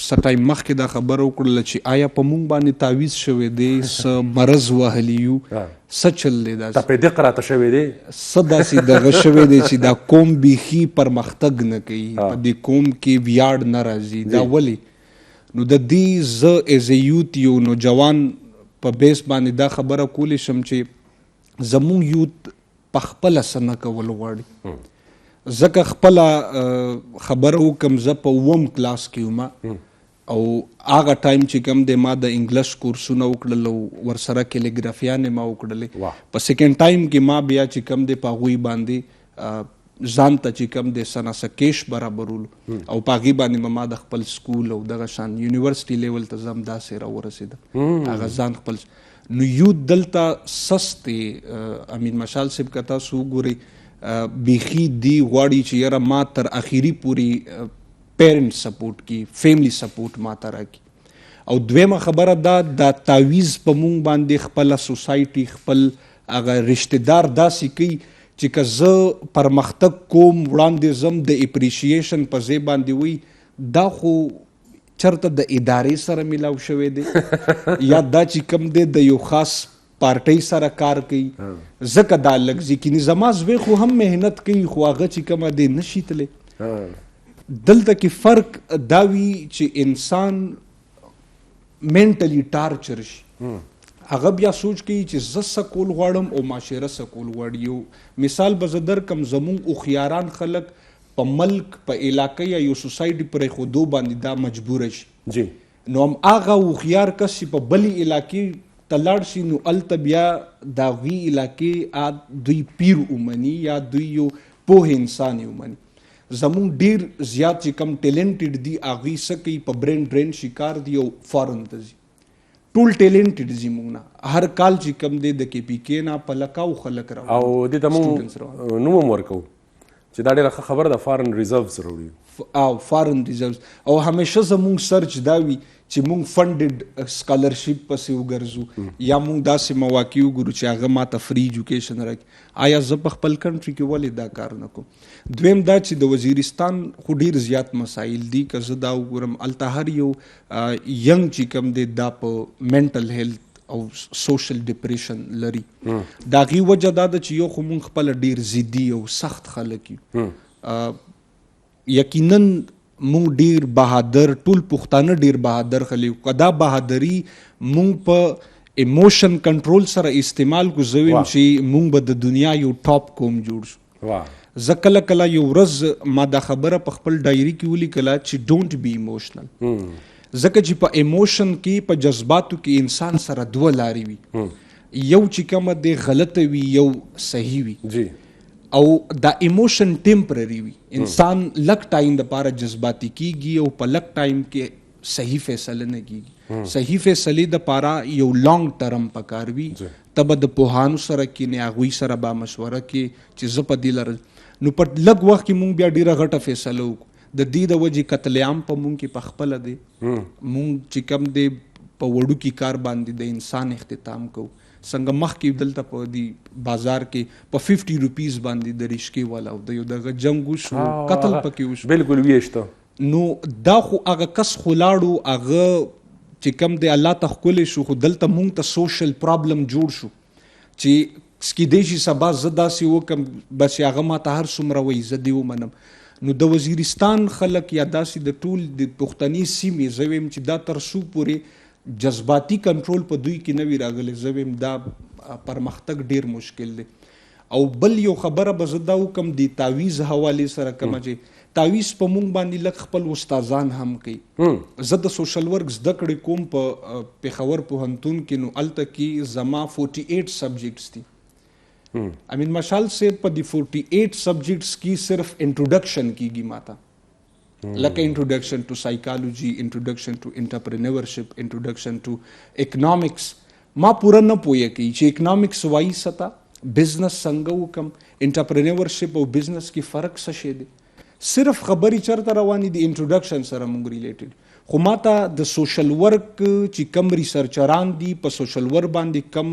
څه ټایم مخکې دا خبره وکړله چې آیا په مونږ باندې تعویض شوی دی څه مرض وهلی یو څه چل دی داسې تپېدق راته شوی دی څه داسې دغه شوی دی چې دا قوم بیخي پرمختګ نه کوي په دې قوم کې ویاړ نه راځي دا ولې نو د دې زه ایز ا یوت یو نوجوان په بیس باندې دا خبره کولی شم چې زمونږ یوت پخپله څه نه کول غواړي ځکه خپله خبره وکړم زه په 9م کلاس کې وم او هغه ټایم چې کوم دی ما د انګلیش کورسونه وکړل او ورسره کیلیګرافیانې ما وکړلې په سیکنډ ټایم کې ما بیا چې کوم دی په هغوی باندې ځان ته چې کوم دی سناسکیش برابرولو او په هغې باندې ما د خپل سکول او دغه شان یونیورسټي لیول ته زه هم داسې راورسېدم هغه ځان خپل نو یوت دلته سست دی امین مشال صاحب که تاسو وګورئ بیخي دی غواړي چې یاره ما تر اخیري پورې پیرنټ سپورټ کی فیملی سپورټ ما ته راکړي او دویمه خبره دا تعویض په مونږ باندې خپله سوسایټي خپل هغه رشته دار داسې کوي چې که زه پرمختګ کوم وړاندې ځم د اپریشیشن په ځای باندې وي دا خو چرته د ادارې سره میلاو شوی دی یا دا چې کوم دی د یو خاص پارټۍ سره کار کوي ځکه دا لږ ځکیني زما زوی خو هم محنت کوي خو هغه چې کومه دی نشي تلی دلته کې فرق دا وي چې انسان مینټلی ټارچر شي هغه بیا سوچ کوي چې زه څه کول غواړم او معاشره څه کول غواړي یو مثال به زه درکم زمونږ هوښیاران خلک په ملک په علاقه یا یو سوسایټي پرېښودو باندې دا مجبوره شي جی نو هم هغه هوښیار کس چې په بلې علاقې ته لاړ شي نو هلته بیا د هغوی علاقې دوی پیر ومني یا دوی یو پوه انسان یې ومني زمونږ ډېر زیات چې کم ټیلنټډ دي هغوی څه کوي په برین ډرین شکار دي او فارن ته ځي ټول ټیلنټډ دي موږ نه هر کال چې کم دی د کې پی کې نه په لکاو خلک راوړي او دې ته موږ نوم هم ورکوو چې دا ډېره ښه خبره ده فارن ریزروز راوړي او فارن ریزروز او همیشه زمونږ سرچ دا وي چې مونږ فنډډ سکالرشپ پسې وګرځو یا مونږ داسې مواقع وګورو چې هغه ماته فری ایجوکیشن راکړي آیا زه په خپل کنټري کې ولې دا کار نه کوم دویم دا چې د وزیرستان خو ډېر زیات مسایل دي که زه دا وګورم هلته هر یو ینګ چې کوم دی دا په منټل هیلث او سوشل ډپریشن لري د هغې وجه دا ده چې یو خو مونږ خپله ډېر ضدي او سخت خلک یو یقینا مونږ ډیر بهادر ټول پښتانه ډیر بهادر خلک که دا بهادري مونږ په ایموشن کنټرول سره استعمال کو زویم چې مونږ به د دنیا یو ټاپ قوم جوړ شو زه کله کله یو ورځ ما دا خبره په خپل ډایري کې ولیکله چې ډونټ بی ایموشنل ځکه چې په ایموشن کې په جذباتو کې انسان سره دوه لارې وي یو چې کومه دی غلطه وي یو صحیح وي جی او دا ایموشن ټیمپرری وي انسان لک ټایم دپاره جذباتي کیږي او په لک ټایم کې صحیح فیصله نه کیږي صحیح فیصلې دپاره یو لانګ ټرم پکار وي ته به د پوهانو سره کینې هغوی سره به مشوره کې چې زه په دې لره نو په لږ وخت کې مونږ بیا ډېره غټه فیصله وکړو د دې د وجې قتل عام په مونږ کې پخپله دی مونږ چې کوم دی په وړوکي کار باندې د انسان اختتام کوو څنګه مخکې دلته په دې بازار کې په 50 روپیز باندې د رشکې والا او د یو دغه جنګ وشو قتل پکې وشو بالکل ویشته نو دا خو هغه کس خو لاړو هغه چې کوم دی الله ته ښکلی شو خو دلته مونږ ته سوشل پرابلم جوړ شو چې سکیدی شي سبا زه داسې وکړم بس هغه ماته هر څومره وایي زه دې ومنم نو د وزیرستان خلک یا داسې د ټول د پښتني سیمې زه ویم چې دا تر څو پورې جذباتي کنټرول په دوی کې نه وي راغلی زه ویم دا پرمختګ ډیر مشکل دی او بل یو خبره به زه دا وکړم د تعویض حوالې سره کومه چې تعویض په مونږ باندې لږ خپل استادان هم کوي زه د سوشل ورک زده کړې کوم په پېښور پوهنتون کې نو هلته کې زما 48 سبجیکټس دي امین مشال سے په دی 48 سبجیکٹس کی صرف انټروډکشن کیږي ماته لکه انټروډکشن ټو سایکالوجي، انټروډکشن ټو انټرپرینورشپ، انټروډکشن ټو اکنامکس. ما پوره نه پوهیږي چې اکنامکس وایي ستا بزنس څنګه وکم، انټرپرینورشپ او بزنس کې فرق څه شی دی. صرف خبرې چرته روانې دي انټروډکشن سره مونږ ریلیټډ. خو ماته د سوشل ورک چې کم ریسرچران دي په سوشل ورک باندې کم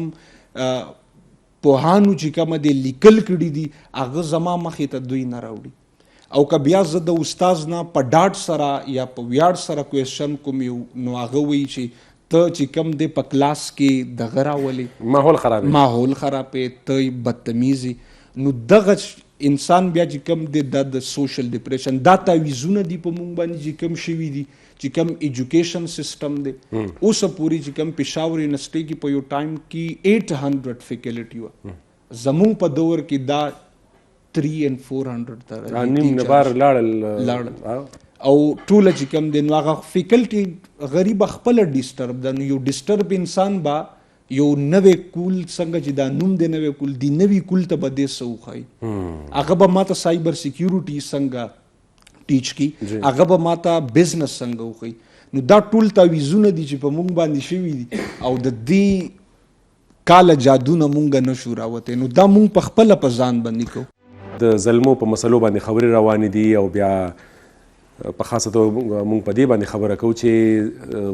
پوهانو چې کومه د لیکل کړي دي هغه زما مخې ته دوی نه راوړي. او که بیا زه د استاز نه په ډاډ سره یا په ویاړ سره کوېشن کوم یو نو هغه وایي چې ته چې کم دی په کلاس کې دغه راولې ماحول خرابې ته بدتمیزي. نو دغه انسان بیا چې کم دی د سوشل ډپریشن دا تعویضونه دي په مونږ باندې چې کم شوي دي چې کم ایجوکیشن سسٹم دی اوسه پوری چې کم پېښور یونیورسټۍ کې په یو ټایم کې 800 فیکلټي وه زمونږ په دور کې دا 300 and 400 ته نیم نبار لاړل او ټوله چې کم دی نو هغه فیکلټي غریب خپله ډسټرب ده. نو یو ډسټرب انسان به یو نوې کول څنګه چې دا نوم دی نوې کول دی نوي کول ته به دې څه وښایي هغه به ماته سایبر سیکیورټي څنګه ټیچ کی هغه به ماته بزنس څنګه وښایي. نو دا ټول تعویضونه دي چې په مونږ باندې شوي دي او د دې کاله جادونه مونږ نه شو راوتی. نو دا مونږ په خپله په ځان باندې کوو. د ظلمو په مسلو باندې خبرې روانې دي او بیا په خاصه توګه مونږ په دې باندې خبره کوو چې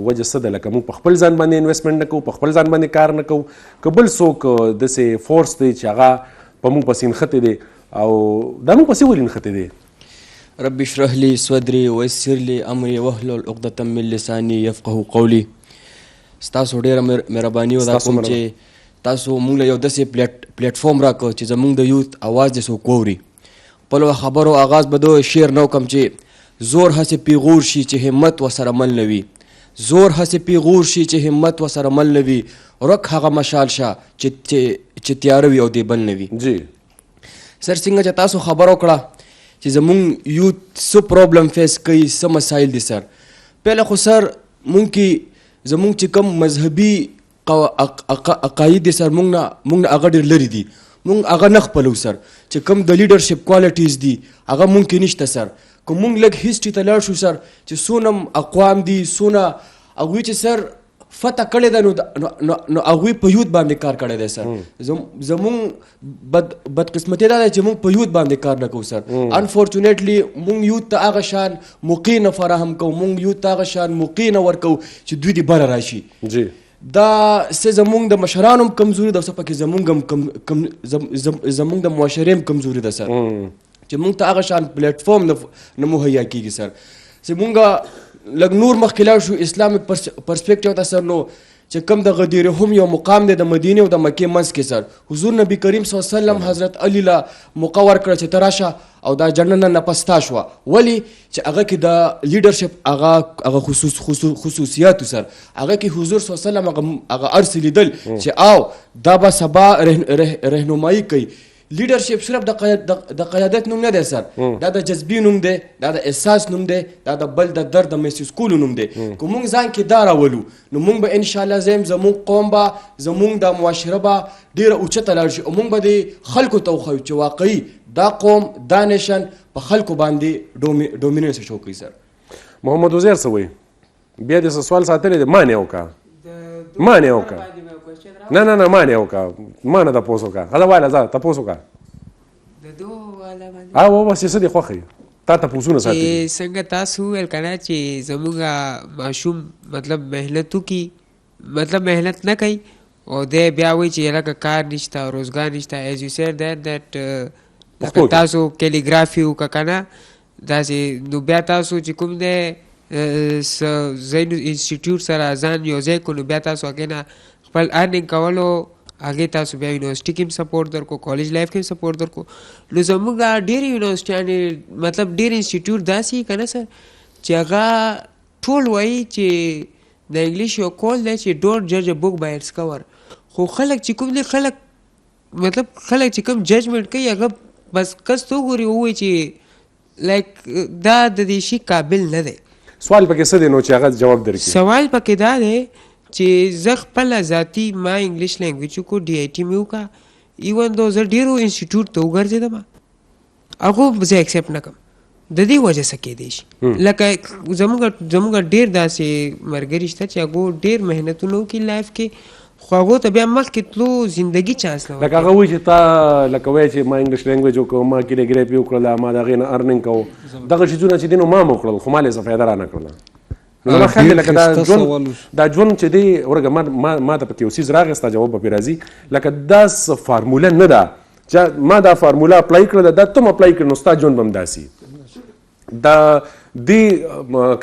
وجه څه ده لکه مونږ په خپل ځان باندې انویسټمنټ نه کوو، په خپل ځان باندې کار نه کوو، که بل څوک داسې فورس دی چې هغه په مونږ پسې نښتی دی او دا مونږ پسې ولې نښتی دی. رب اشرح لي صدري ويسر لي امري واحلل عقدة من لساني يفقهوا قولي. ستاسو ډیره مهرباني ودا کوم چې تاسو مونږ له یو داسې پلیټ فارم راکړو چې زمونږ د یوت اواز دې څوک واوري. خپلو خبرو آغاز به دو شعر نه وکړم چې زور هسې پیغور شي چې همت ورسره مل نه وي، زور هسې پیغور شي چې همت ورسره مل نه وي، رک هغه مشال شه چې تیاره وي او دې بل نه وي. سر څنګه چې تاسو خبر وکړه چې زمونږ یوت څه پرابلم فیس کوي، څه مسایل دي سر. پهله خو سر مونږ کې زمونږ چې کوم مذهبي عقاید دي سر مونږ نه هغه ډېر لرې دي، مونږ هغه نه خپلو سر. چې کوم د لیډرشپ کوالټیز دي هغه مونږ کې نشته سر. که مونږ لږ هسټري ته لاړ شو سر چې څونه اقوام دي څونه هغوی چې سر فتح کړی ده نو هغوی په یوت باندې کار کړی دی سر. زمونږ بدقسمتي دا ده چې مونږ په یوت باندې کار نه کوو سر. انفارچونیټلی مونږ یوت ته هغه شان موقع نه فراهم کوو، مونږ یوت ته هغه شان موقع نه ورکوو چې دوی دې بره راشي. دا څه زمونږ د مشرانو هم کمزوري ده، څه پکې زمونږ د معاشرې هم کمزوري ده سر چې مونږ ته هغه شان پلیټ فارم نه مهیا کېږي سر. چې مونږ لږ نور مخکې لاړ شو اسلامک پرسپیکټیو ته سر نو چې کوم د غدیر هم یو مقام دی د مدینې او د مکې منځ کې سر. حضور نبی کریم صلی الله علیه وسلم حضرت علی له موقع ورکړه چې ته راشه او دا جنډه نه پستا شوه. ولې چې هغه کې د لیډرشپ هغه خصوصیاتو سر هغه کې حضور صلی الله علیه وسلم هغه ارس لیدل چې او دا به سبا رهنمایي کوي. لیډرشپ صرف د قیادت نوم نه دی سر، دا د جذبې نوم دی، دا د احساس نوم دی، دا د بل د درد د محسوس کولو نوم دی. که مونږ ځان کې دا راولو نو مونږ به انشاءالله زمونږ قوم به زمونږ د معاشره به ډېره اوچته لاړ شي او مونږ به د خلکو ته وښیو چې واقعي دا قوم دا نیشن په خلکو باندې ډومیننس شو کوي سر. محمد وزیر څه وایي؟ بیا دې څه سوال ساتلی دی؟ ما نه وکړه نه ما نه وکړه، ما نه تپوس وکړه. ښه ده وایله ځه تپوس وکړه. بس یې څه دې خوښوي تا تپوسونه ساتي. څنګه تاسو وویل که نه چې زموږ ماشوم مطلب محنت وکړي، مطلب محنت نه کوي او دی بیا وایي چې لکه کار نشته روزګار نشته. ایز یو سیډ دیٹ لکه تاسو کیلیګرافي وکړه که نه داسې نو بیا تاسو چې کوم دی ځینو انسټیټیوټ سره ځان یو ځای کړو نو بیا تاسو هغې نه خپل ارننګ کولو هغې تاسو بیا یونیورسټي کې هم سپورټ درکړو، کالج لایف کې هم سپورټ درکړو. نو زموږ ډېرې یونیورسټیانې مطلب ډېر انسټیټیوټ داسې که نه سر چې هغه ټول وایي چې د انګلیش یو کول دی چې ډونټ جج ا بک بای اټس کور. خو خلک چې کوم دی خلک چې کوم ججمنټ کوي هغه بس کس ته وګوري ووایي چې لایک دا د دې شي قابل نه دی. سوال پکې څه دی نو چې هغه جواب درکړي؟ سوال پکې دا دی چې زه خپله ذاتي ما انګلیش لینګویج وکړو، ډي آی ټي مې وکړه، ایون دو زه ډیرو انسټیټیوټ ته وګرځېدم هغه زه ایکسپټ نه کوم د دې وجه څه کېدی شي لکه زموږ ډېر داسې ملګري شته چې هغو ډېر محنتونه وکړي لایف کې خو هغو ته بیا مخکې تلو زندګي چانس نه لکه هغه وایي چې تا لکه وایي چې ما انګلیش لینګویج وکړو ما کیلیګرافي وکړله ما د هغې نه ارنینګ کوو دغه څیزونه چې دي نو ما هم وکړل خو ما له څه فایده رانه کړله نو زما خیال دی لکه دا ژوند چې دی ورګه ما ته پکې یو څیز راغی ستا جواب به پرې راځي لکه دا څه فارموله نه ده چې ما دا فارموله اپلای کړله دا ته هم اپلای کړې نو ستا ژوند به هم داسې دا دې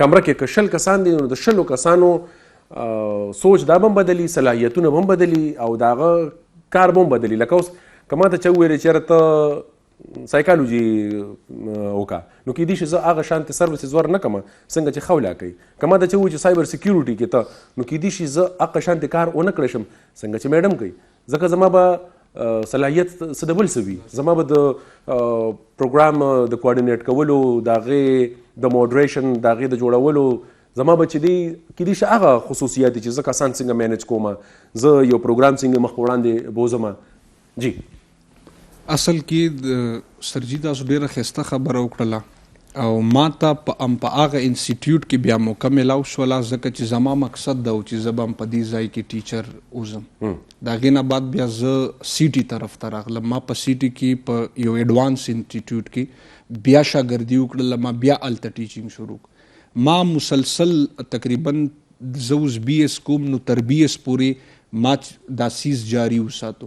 کمره کې که 10 کسان دي نو د 10 کسانو سوچ دا هم بدلی صلاحیتونه هم بدلی او داغه کار هم بدلی لکه اوس که ما ته چا وویل چېرې ته سایکالوجي وکړه نو کیدای شي زه هغه شانتې سروسز ور نه کړم څنګه چې خوله کوي که ما ته چا ووایي چې سایبر سیکیورټي کې ته نو کیدای شي زه هغه شانتې کار ونه کړی شم څنګه چې میډم کوي ځکه زما به صلاحیت څه د بل څه وي زما به د پروګرام د کوارډینیټ کولو د هغې د موډریشن د هغې د جوړولو زما به چې دی کیدای شي هغه خصوصیات دي چې زه کسان څنګه مینج کوم زه یو پروګرام څنګه مخ په وړاندې بوځم جی اصل کې سرجي تاسو ډېره ښایسته خبره وکړله او ما ته په هغه انسټیټیوټ کې بیا موقع میلاو شوله ځکه چې زما مقصد دا و چې زه به هم په دې ځای کې ټیچر اوسم د هغې نه بعد بیا زه سی ټي طرف ته راغلم ما په سی ټي کې په یو ایډوانس انسټیټیوټ کې بیا شاګردي وکړله ما بیا هلته ټیچینګ شروع ما مسلسل تقریبا زه اوس بی ایس کوم نو تر بی ایس پورې ما دا سیز جاري وساتو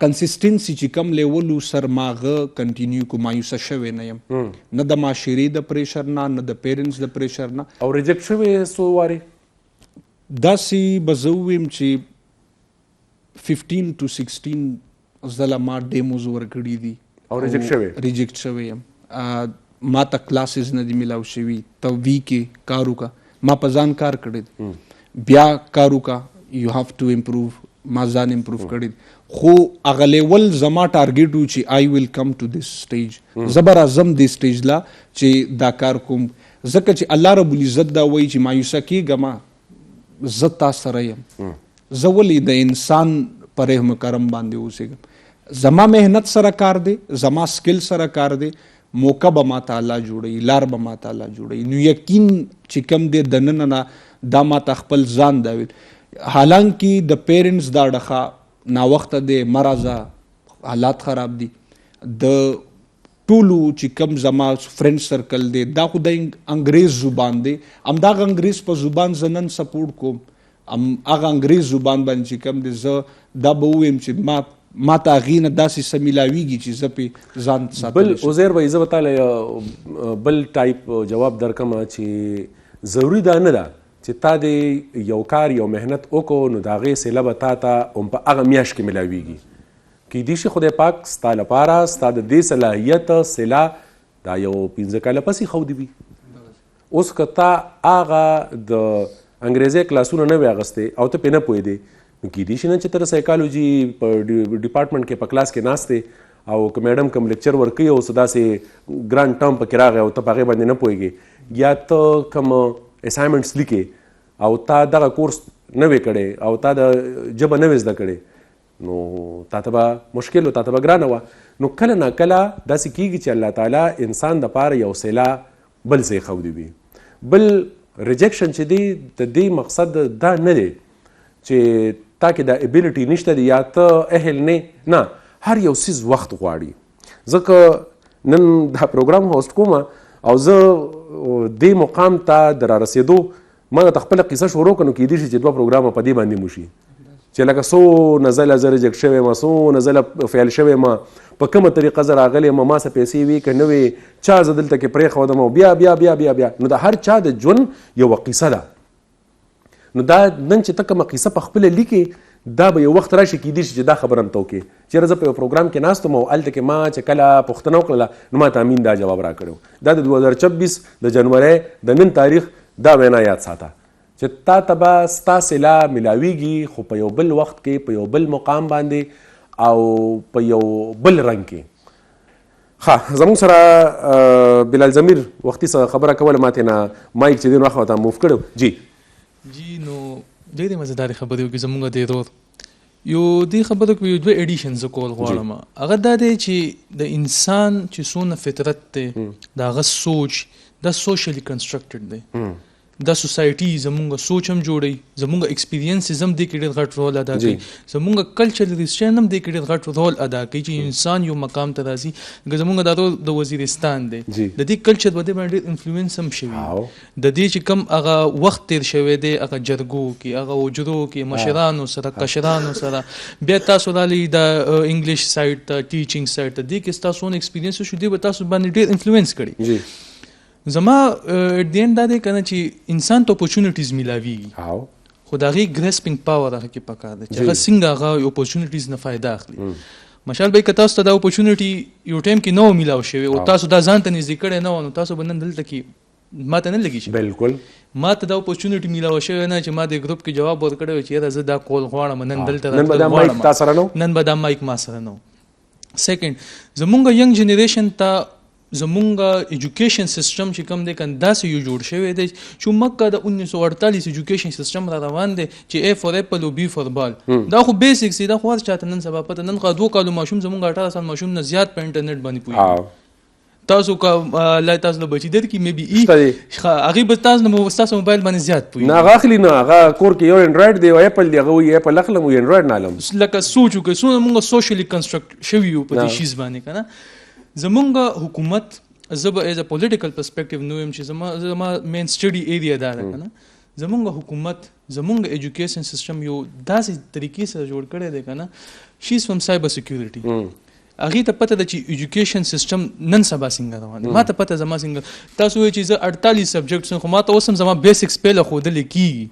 کنسسټنسي چې کم لیولو سر ما هغه کنټینیو کو مایوسه شوی نه یم نه د معاشرې د پریشر نه د پیرنټس د پریشر نه او ریجکټ شوی څو وارې داسې به زه ووایم چې 15 to 16 ځله ما ډیموز ورکړي دي او ریجکټ شوی یم ما ته کلاسز نه دي میلاو شوي ته وی کې کار وکړه ما په ځان کار کړی بیا کار وکړه یو هاف ټو امپروو ما ځان امپروو کړی خو هغه لیول زما ټارګیټ و چې آی ویل کم ټو دس سټیج زه به راځم دې سټیج لا چې دا کار کوم ځکه چې الله رب العزت دا وایي چې مایوسه کېږه زه تا سره یم زه ولې د انسان په رحم کرم باندې اوسېږم زما محنت سره کار دی زما سکل سره کار دی موقع به ما ته الله جوړوي لار به ما ته الله جوړوي نو یقین چې کم دی د ننه نه دا ما ته خپل ځان دا ویل حالانکه د پیرنټس دا ډخه ناوخته دی مرزه حالات خراب دي د ټولو چې کم زما فرینډ سرکل دی دا خو د انګریز زبان دی همدغه انګریز په زبان زه نن سپورټ کوم هغه انګریز زبان باندې چې کم دی زه دا به ووایم چې ما ته هغې نه داسې څه میلاویږي چې زه پې ځان بل عزیر بھائی زه به تاله بل ټایپ جواب درکم چې ضروري دا نه ده چې تا د یو کار یو محنت وکړو نو د هغې صله به تا ته هم په هغه میاشت کې میلاویږي کیدای شي خدای پاک ستا لپاره ستا د دې صلاحیت صله دا یو 15 کاله پسې ښودي وي اوس که تا هغه د انګریزي کلاسونه نه وي اخیستې او ته پرې نه پوهېدې نو کیدای شي نن چې ته د سایکالوجي په ډپارټمنټ کې په کلاس کې ناست او که میډم کوم لیکچر ورکوي او څه داسې ګران ټرم پکې راغی او ته په هغې باندې نه پوهېږې یا ته کوم اسایمنټس لیکې او تا دغه کورس نه وی کړی او تا د ژبه نه وی زده کړې نو تا ته به مشکل و تا ته به ګرانه وه نو کله نه کله داسې کېږي چې الله تعالی انسان دپاره یو صله بل ځای ښودي وي بل ریجکشن چې دی د دې مقصد دا نه دی چې تا کې دا ابیلیټي نشته دی یا ته اهل نه هر یو څیز وخت غواړي ځکه نن دا پروګرام هوسټ کوم او زه دې مقام ته د رارسېدو ما ته خپله قصه شروع کړو کیدای شي چې 2 پروګرامه په دې باندې موشي چې لکه څو نزله زه ریجکټ شوی یم څو نزله فیل شوی یم په کومه طریقه زه راغلی یم ما څه پیسې وي که نه وي چا زه دلته کې پرېښودم او بیا بیا بیا بیا بیا نو د هر چا د ژوند یوه قصه ده نو دا نن چې ته کومه قصه په خپله لیکې دا به یو وخت راشي کیدای شي چې دا خبره هم ته وکړې چېرې زه په یو پروګرام کې ناست وم او هلته کې ما چې کله پوښتنه وکړله نو ما ته امین دا جواب راکړی دا د 2026 د جنورۍ د نن تاریخ دا وینا یاد ساته چې تا ته به ستا صله میلاویږي خو په یو بل وخت کې په یو بل مقام باندې او په یو بل رنګ کې ښه زموږ سره بلال ضمیر وختي څه خبره کوله ما ترې نه مایک چې دی نو اخوا ته موف کړی جی نو ډېرې مزیدارې خبرې وکړې زموږ د ورور یو دې خبرو کې یو دوه ایډیشن زه کول غواړم. هغه دا دی چې د انسان چې څونه فطرت دی د هغه سوچ دا سوشلی کنسټرکټډ دی. دا سوسایټي زمونږ سوچ هم جوړوي, زمونږ ایکسپیرینسز هم دې کې ډېر غټ رول ادا کوي, زمونږ کلچرل ریسټرن هم دې کې ډېر غټ رول ادا کوي چې انسان یو مقام ته راځي. لکه زمونږ دا رول د وزیرستان دی, د دې کلچر باندې باندې ډېر انفلوئنس هم شوي, د دې چې کم هغه وخت تیر شوی دی هغه جرګو کې, هغه وجرو کې, مشرانو سره, کشرانو سره, بیا تاسو رالي د انګلیش سایډ ته, ټیچینګ سایډ ته, دې کې تاسو ایکسپیرینس شو دی به تاسو باندې ډېر انفلوئنس کړي. زما ایٹ دی اینڈ دا دی کنه چې انسان ته اپورچونټیز ملاویږي, خو د هغې ګریسپینګ پاور هغه کې پکار دی چې هغه څنګه هغه اپورچونټیز نه فایده اخلي. مشال بھائی که تاسو ته دا اپورچونټي یو ټایم کې نه و میلاو شوی او تاسو دا ځان ته نږدې کړی نه و, نو تاسو به نن دلته کې ما ته نه لګي شي. بالکل ما ته دا اپورچونټي میلاو شوی نه چې ما د ګروپ کې جواب ورکړی و چې یاره زه دا کول غواړم, نن دلته غواړم, نن به دا مایک ما سره نه و. سیکنډ, زمونږ ینګ جنریشن ته زمونږ ایجوکیشن سسټم چې کوم دی کنه داسې یو جوړ شوی دی چې مکه د 1948 ایجوکیشن سسټم را روان دی چې A for apple او B for ball. دا خو بیسیکس دی, دا خو هر چاته نن سبا پته, نن خو 2 کالو ماشوم زمونږ 18 سال ماشوم نه زیات په انټرنیټ باندې پوهیږي. تاسو کا لا تاسو له بچی در کې مې بي هغه به تاسو نو تاسو موبایل باندې زیات پوهیږي. نه غاخلی نه هغه کور کې یو انډرایډ دی او اپل دی, هغه وی اپل اخلم او انډرایډ نه علم لکه سوچو کې سونه موږ سوشلی کنسټرکټ شوی یو په دې شیز باندې کنه. زمونږ حکومت زب ایز ا پولیټیکل پرسپیکټیو نو يم چې زما مین سټډي ایریا دا ده کنه. زمونږ حکومت زمونږ ایجوکیشن سیستم یو داسې طریقې سره جوړ کړی دی کنه, شي از فرام سایبر سکیورټي. هغې ته پته ده چې ایجوکیشن سیستم نن سبا څنګه روان دی, ما ته پته زما څنګه تاسو وایئ چې زه 48 سبجیکټس خو ما ته اوس هم زما بیسکس پهله ښودلی کېږي.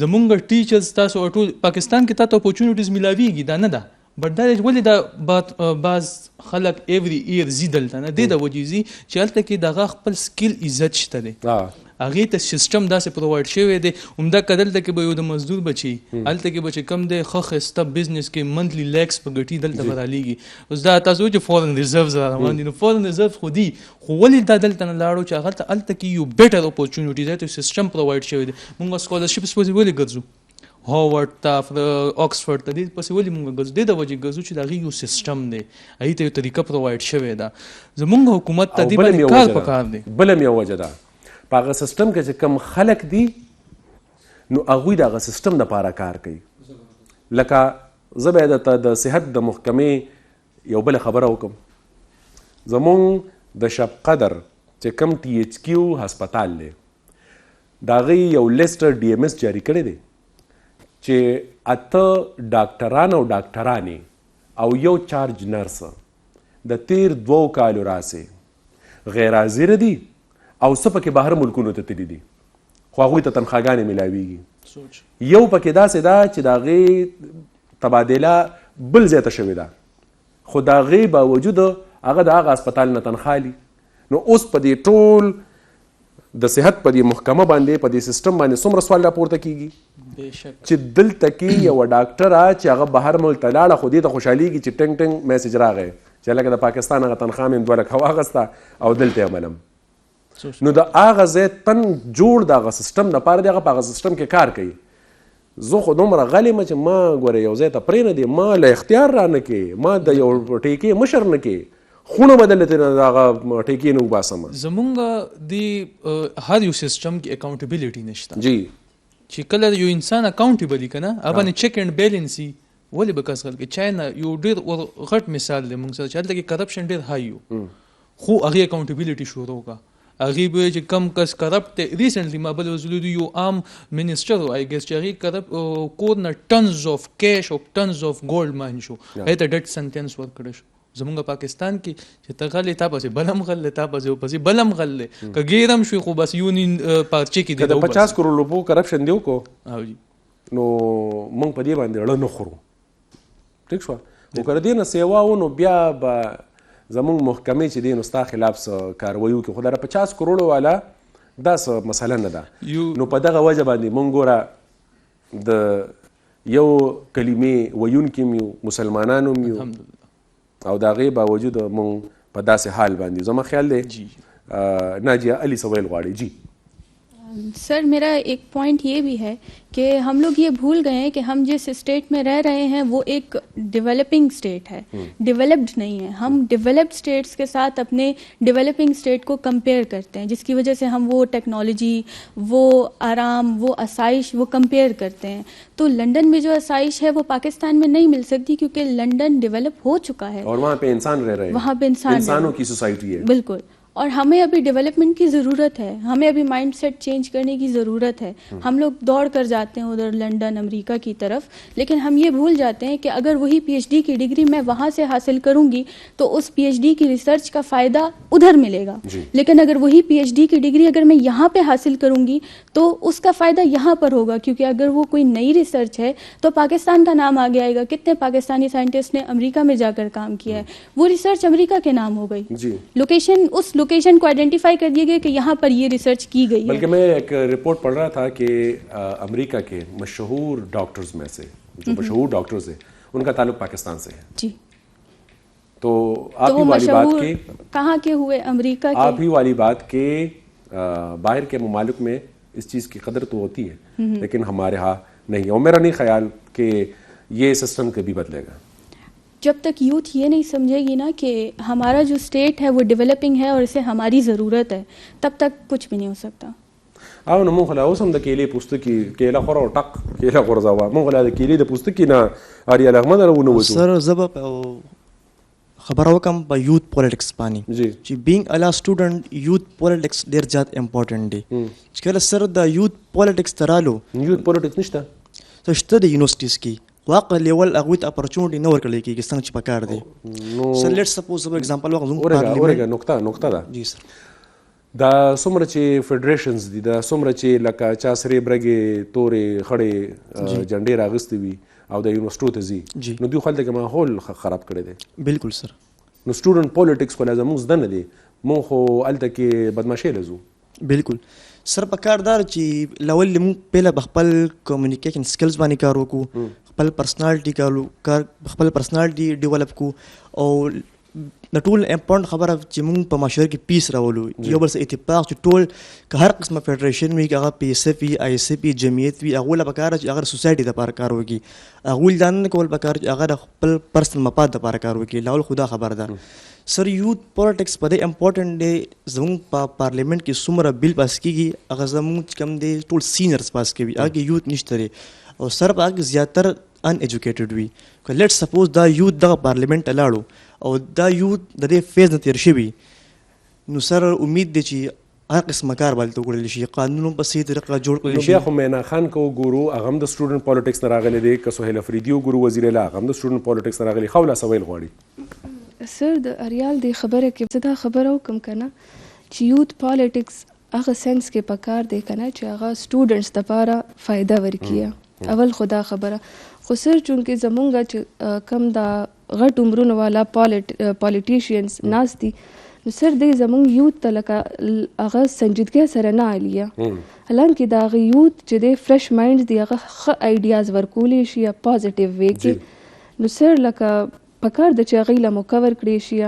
زمونږ ټیچرز تاسو ټول پاکستان کې تاسو اپورچونټیز میلاویږي, دا نه ده, بټ دا ولې دا بعض خلک ایوری ایر زی دلته نه دی د وجې زی چې هلته کې دغه خپل سکل عزت شته دی, هغې ته سیسټم داسې پرووایډ شوی دی. همدا که دلته کې به یو د مزدور بچي هلته کې به چې کم دی ښه ښایسته بزنس کې منتلی لیکس په ګټي دلته به رالیږي. اوس دا تاسو وایئ چې فورن ریزروز را روان دي, نو فورن ریزرو خو دي, خو ولې دا دلته نه لاړو چې هلته کې یو بیټر اپورچونټي دی, سیسټم پرووایډ شوی دی. مونږ سکالرشپس پسې ولې ګرځو, هاورډ ته, آکسفورډ ته, دې پسې ولې مونږ ګرځو؟ دې د وجې ګرځو چې د هغې یو سیسټم دی, هغې ته یو طریقه پرووایډ شوې ده. زمونږ حکومت ته دې باندې کار پکار دی. بل هم یو وجه ده په هغه سیسټم کې چې کوم خلک دي نو هغوی د هغه سیسټم دپاره کار کوي. لکه زه به درته د صحت د محکمې یو بله خبره وکړم. زمونږ د شب قدر چې کوم THQ هسپتال دی د هغې یو لیسټ DMS جاري کړی دی چې 8 ډاکټران او ډاکټرانې او یو چارج نرس د تیر 2 کالو راسې غیر حاضر دي او څه پکې بهر ملکونو ته تللي دي, خو هغوی ته تنخواګانې میلاویږي. یو پکې داسې ده چې د هغې تبادله بل ځای ته شوې ده, خو د هغې باوجود هغه د هغه هسپتال نه تنخوا لي. نو اوس په دې ټول د صحت په دې محکمه باندې په دې سیسټم باندې څومره سوال راپورته کیږي چې دلته کې یو ډاکټره چې هغه بهر ملک ته لاړه, خو دې ته خوشحالېږي چې ټنګ ټنګ میسج راغی چې لکه د پاکستان هغه تنخوا مې 2 لکه واخسته او دلته یې عملم. نو د هغه ځای تن جوړ د هغه سیسټم دپاره دی, هغه په هغه سیسټم کې کار کوي. زه خو دومره غلی یم چې ما ګوره یو ځای ته پرېنږدې, ما له اختیار را نه کې, ما د یو ټیکې مشر نه کې, خونه بدل ته هغه ټیکې نه وباسم. زمونږ د هر یو سیسټم کې اکاونټیبلټي نشته جی, چې کله یو انسان اکاونټیبل وي کنه هغه باندې چیک اینډ بیلنس وي. ولې به کس خلک چاینا یو ډېر غټ مثال دی مونږ سره چې هلته کې کرپشن ډېر های یو, خو هغې اکاونټیبلټي شروع کړه. هغې به چې کم کس کرپټ دی, ریسنټلی ما بل ورځ یو عام منسټر و آی ګیس چې هغې کور نه ټنز اف کیش او ټنز اف ګولډ ماین شو, هغې ته ډیټ سنټینس ورکړی شو. زمونږ پاکستان کې چې ته غلې تا پسې بل هم غلې, تا پسې بل هم غلې, که ګیر هم شوي خو بس یونین پارچې کې که د 50 کروڑ روپو کرپشن دی وکړو نو موږ په دې باندې اړه نه خورو, ټیک شوه. خو که د دې نه سیوا و نو بیا به زمونږ محکمې چې دی نو ستا خلاف څه کاروایي وکړي, خو د 50 کروڑو والا دا څه مسله نه ده. نو په دغه وجه باندې موږ ګوره د یو کلمې ویونکي هم یو, مسلمانان هم یو, او د هغې باوجود مونږ په داسې حال باندې. زما خیال دی ناجیه علي څه ویل غواړي. جی سر میرا ایک پوائنٹ یہ بھی ہے کہ ہم لوگ یہ بھول گئے ہیں کہ ہم جس اسٹیٹ میں رہ رہے ہیں وہ ایک ڈیولپنگ اسٹیٹ ہے, ڈیولپڈ نہیں ہے. ہم ڈیولپڈ اسٹیٹس کے ساتھ اپنے ڈیولپنگ اسٹیٹ کو کمپیئر کرتے ہیں, جس کی وجہ سے ہم وہ ٹیکنالوجی, وہ آرام, وہ آسائش وہ کمپیئر کرتے ہیں. تو لنڈن میں جو آسائش ہے وہ پاکستان میں نہیں مل سکتی, کیونکہ لنڈن ڈیولپ ہو چکا ہے اور وہاں پہ انسان رہ رہے ہیں, وہاں پہ انسانوں کی سوسائٹی ہے. بالکل. اور ہمیں ابھی ڈیولپمنٹ کی ضرورت ہے, ہمیں ابھی مائنڈ سیٹ چینج کرنے کی ضرورت ہے. ہم لوگ دوڑ کر جاتے ہیں ادھر لنڈن, امریکہ کی طرف, لیکن ہم یہ بھول جاتے ہیں کہ اگر وہی پی ایچ ڈی کی ڈگری میں وہاں سے حاصل کروں گی تو اس پی ایچ ڈی کی ریسرچ کا فائدہ ادھر ملے گا. لیکن اگر وہی پی ایچ ڈی کی ڈگری اگر میں یہاں پہ حاصل کروں گی تو اس کا فائدہ یہاں پر ہوگا, کیونکہ اگر وہ کوئی نئی ریسرچ ہے تو پاکستان کا نام آگے آئے گا. کتنے پاکستانی سائنٹسٹ نے امریکہ میں جا کر کام کیا ہے, وہ ریسرچ امریکہ کے نام ہو گئی. لوکیشن, اس لوکیشن کو آئیڈینٹیفائی کر دیے گئے کہ یہاں پر یہ ریسرچ کی گئی ہے. بلکہ میں ایک رپورٹ پڑھ رہا تھا کہ امریکہ کے مشہور ڈاکٹرز میں سے, جو مشہور ڈاکٹرز ہیں, ان کا تعلق پاکستان سے ہے. جی. تو آپ ہی والی بات کے کہاں کے ہوئے, امریکہ کے. آپ ہی والی بات کے باہر کے ممالک میں اس چیز کی قدر تو ہوتی ہے, لیکن ہمارے ہاں نہیں. اور میرا نہیں خیال کہ یہ سسٹم کبھی بدلے گا. جب تک یوتھ یہ نہیں سمجھے گی نا کہ ہمارا جو اسٹیٹ ہے وہ ڈیولپنگ ہے اور اسے ہماری ضرورت ہے, تب تک کچھ بھی نہیں ہو سکتا. او نو مونږ لا اوس هم د کېلې پوستکي کېله خور او ټق کېله غورځوه مونږ لا د کېلې د پوستکي نه اریال احمد راونه وځو. سر زب خبر وکم په یوث پالیټکس باندې چې بینګ الا سټوډنټ یوث پالیټکس ډیر زیات امپورټنٹ دی. چې کله سر د یوث پالیټکس ترالو, یوث پالیټکس نشته ته شته د یونیورسيټیز کې واقع لیول هغوی ته اپرچونټي نه ورکړل کېږي څنګه چې پکار دی. سر لیټس سپوز زه اگزامپل واخلم. اورګه نقطه ده. جی سر. دا څومره چې فدریشنز دي, دا څومره چې لکه چا سرې برګې تورې خړې جنډې راغستې وي او د یونیورسټو ته ځي, نو دوی خو هلته کې ماحول خراب کړی دی. بالکل سر. نو سټوډنټ پالیټکس خو لا زموږ زده نه دی, مونږ خو هلته کې بدماشۍ له ځو. بالکل سر. پکار دار چې لول موږ پهله په خپل کمیونیکیشن سکلز باندې کار وکړو, خپل پرسنالټي ډیولپ کو, او د ټول امپورټنٹ خبره چې موږ په معاشره کې پیس راولو, یو بل سره اتفاق, چې ټول که هر قسمه فدریشن وي, که هغه پی ایس اف وي, آی ایس اف وي, جمعیت وي, هغوی له پکاره چې هغه سوسایټي دپاره کار وکړي. هغوی دا نه کول پکار چې هغه د خپل پرسنل مفاد دپاره کار وکړي. لاول خو دا خبره ده. سر یوث پالیټکس په دې امپورټنټ دی. زموږ په پارلیمنټ کې څومره بیل پاس کېږي, هغه زموږ چې کوم دی ټول سینیرز پاس کوي, هغه کې یوث نشته دی. او سر په هغه زیاتر ان ایجوکیټډ وي. که لیټ سپوز دا یوث دغه پارلیمنټ ته لاړو او دا یوث د دې فیز نه تیر شوي, نو سر امید دی چې هر قسمه کار باندې وکړل شي, قانون هم په صحیح طریقه جوړ کړل شي. بیا خو مینا خان کو ګورو, هغه هم د سټوډنټ پالیټکس نه راغلی دی, که سهیل افریدي ګورو وزیر اعلی, هغه هم د سټوډنټ پالیټکس نه راغلی. خوله سویل غواړي. سر د اریال دی خبره کې زه دا خبره وکم کنه چې یوث پالیټکس هغه سنس کې پکار دی کنه چې هغه سټوډنټس دپاره فایده ورکړي. اول خدا خبره خو سر چونکې زمونږ چې کم دا غټ عمرونه والا پالیټیشینز ناست دي, نو سر دی زمونږ یوث ته لکه هغه سنجیدګۍ سره نه عالیه. حالانکې د هغه یوث چې دی فرش مایندز دي, هغه ښه آیډیاز ورکولی شي یا پازیټیو وی کې, نو سر لکه پکار د چې هغوی له مکور کړی شي.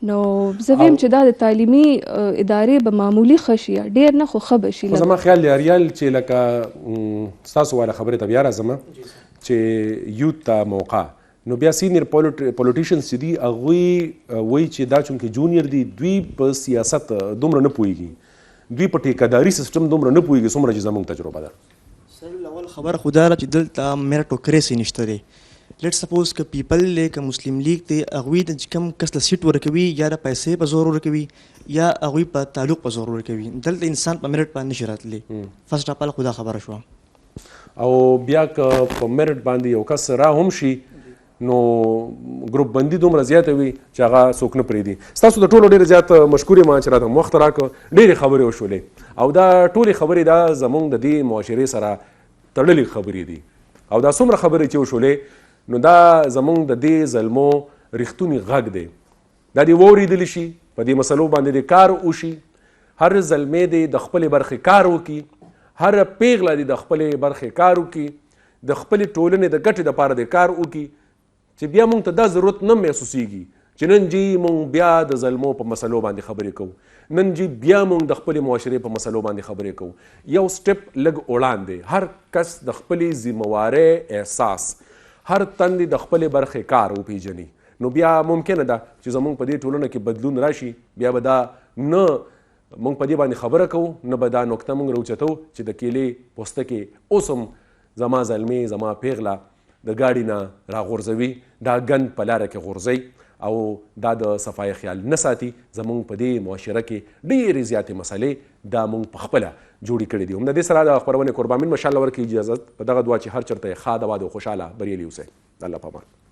نو زه ویم چې دا د تعلیمي ادارې به معمولي ښه شي, ډېر نه خو ښه به شي. خو زما خیال دی اریال چې لکه ستاسو والا خبرې ته بیا راځم چې یوث ته موقع, نو بیا سینیر پولیټیشنز چې دي هغوی وایي چې دا چونکې جونیر دي, دوی په سیاست دومره نه پوهېږي, دوی په ټیکهداري سیسټم دومره نه پوهېږي څومره چې زموږ تجربه ده. سر اول خبره خو دا ده چې دلته میرټوکریسي نشته دی. لیټ سپوز که پیپل دی, که مسلم لیگ دی, هغوی ته چې کوم کس له سیټ ورکوي یا د پیسې په زور ورکوي یا هغوی په تعلق په زور ورکوي. دلته انسان په میرټ باندې نشي راتلی. فرسټ اف آل خو دا خبره شوه. او بیا که په میرټ باندې یو کس را هم شي, نو ګروپ بندي دومره زیاته وي چې هغه څوک نه پرېږدي. ستاسو د ټولو ډېر زیات مشکور یم چې راته وخت راکړه, ډېرې خبرې وشولې, او دا ټولې خبرې دا زموږ د دې معاشرې سره تړلې خبرې دي. او دا څومره خبرې چې وشولې, نو دا زمونږ د دې زلمو ریښتونی غږ دی. دا دې واورېدلی شي, په دې مسلو باندې دې کار وشي, هر زلمی دې د خپلې برخې کار وکړي, هر پیغله دې د خپلې برخې کار وکړي, د خپلې ټولنې د ګټې دپاره دې کار وکړي, چې بیا موږ ته دا ضرورت نه محسوسیږي چې نن جی مونږ بیا د ظلمو په مسلو باندې خبرې کوو، نن جی بیا مونږ د خپلې معاشرې په مسلو باندې خبرې کوو. یو سټپ لږ وړاندې هر کس د خپلې ذموارۍ احساس، هر تن د خپلې برخې کار وپیژني، نو بیا ممکنه ده چې زمونږ په دې ټولنه کې بدلون راشي. بیا به دا نه مونږ په دې باندې خبره کوو، نه به دا نکته مونږ راوچتو چې د کیلې پوستکې اوس هم زما زلمې زما پیغله د ګاډي نه راغورځوي، دا ګند په لاره کې غورځوي او دا د صفای خیال نه ساتي. زمونږ په دې معاشره کې ډېرې زیاتې مسلې دا مونږ په خپله جوړې کړې دي. همدې سره د خپرونې قربان مین مشاءالله ورکړي اجازت په دغه دعا چې هر چېرته یې ښاد آباد او خوشحاله بریالي اوسئ. الله پامان.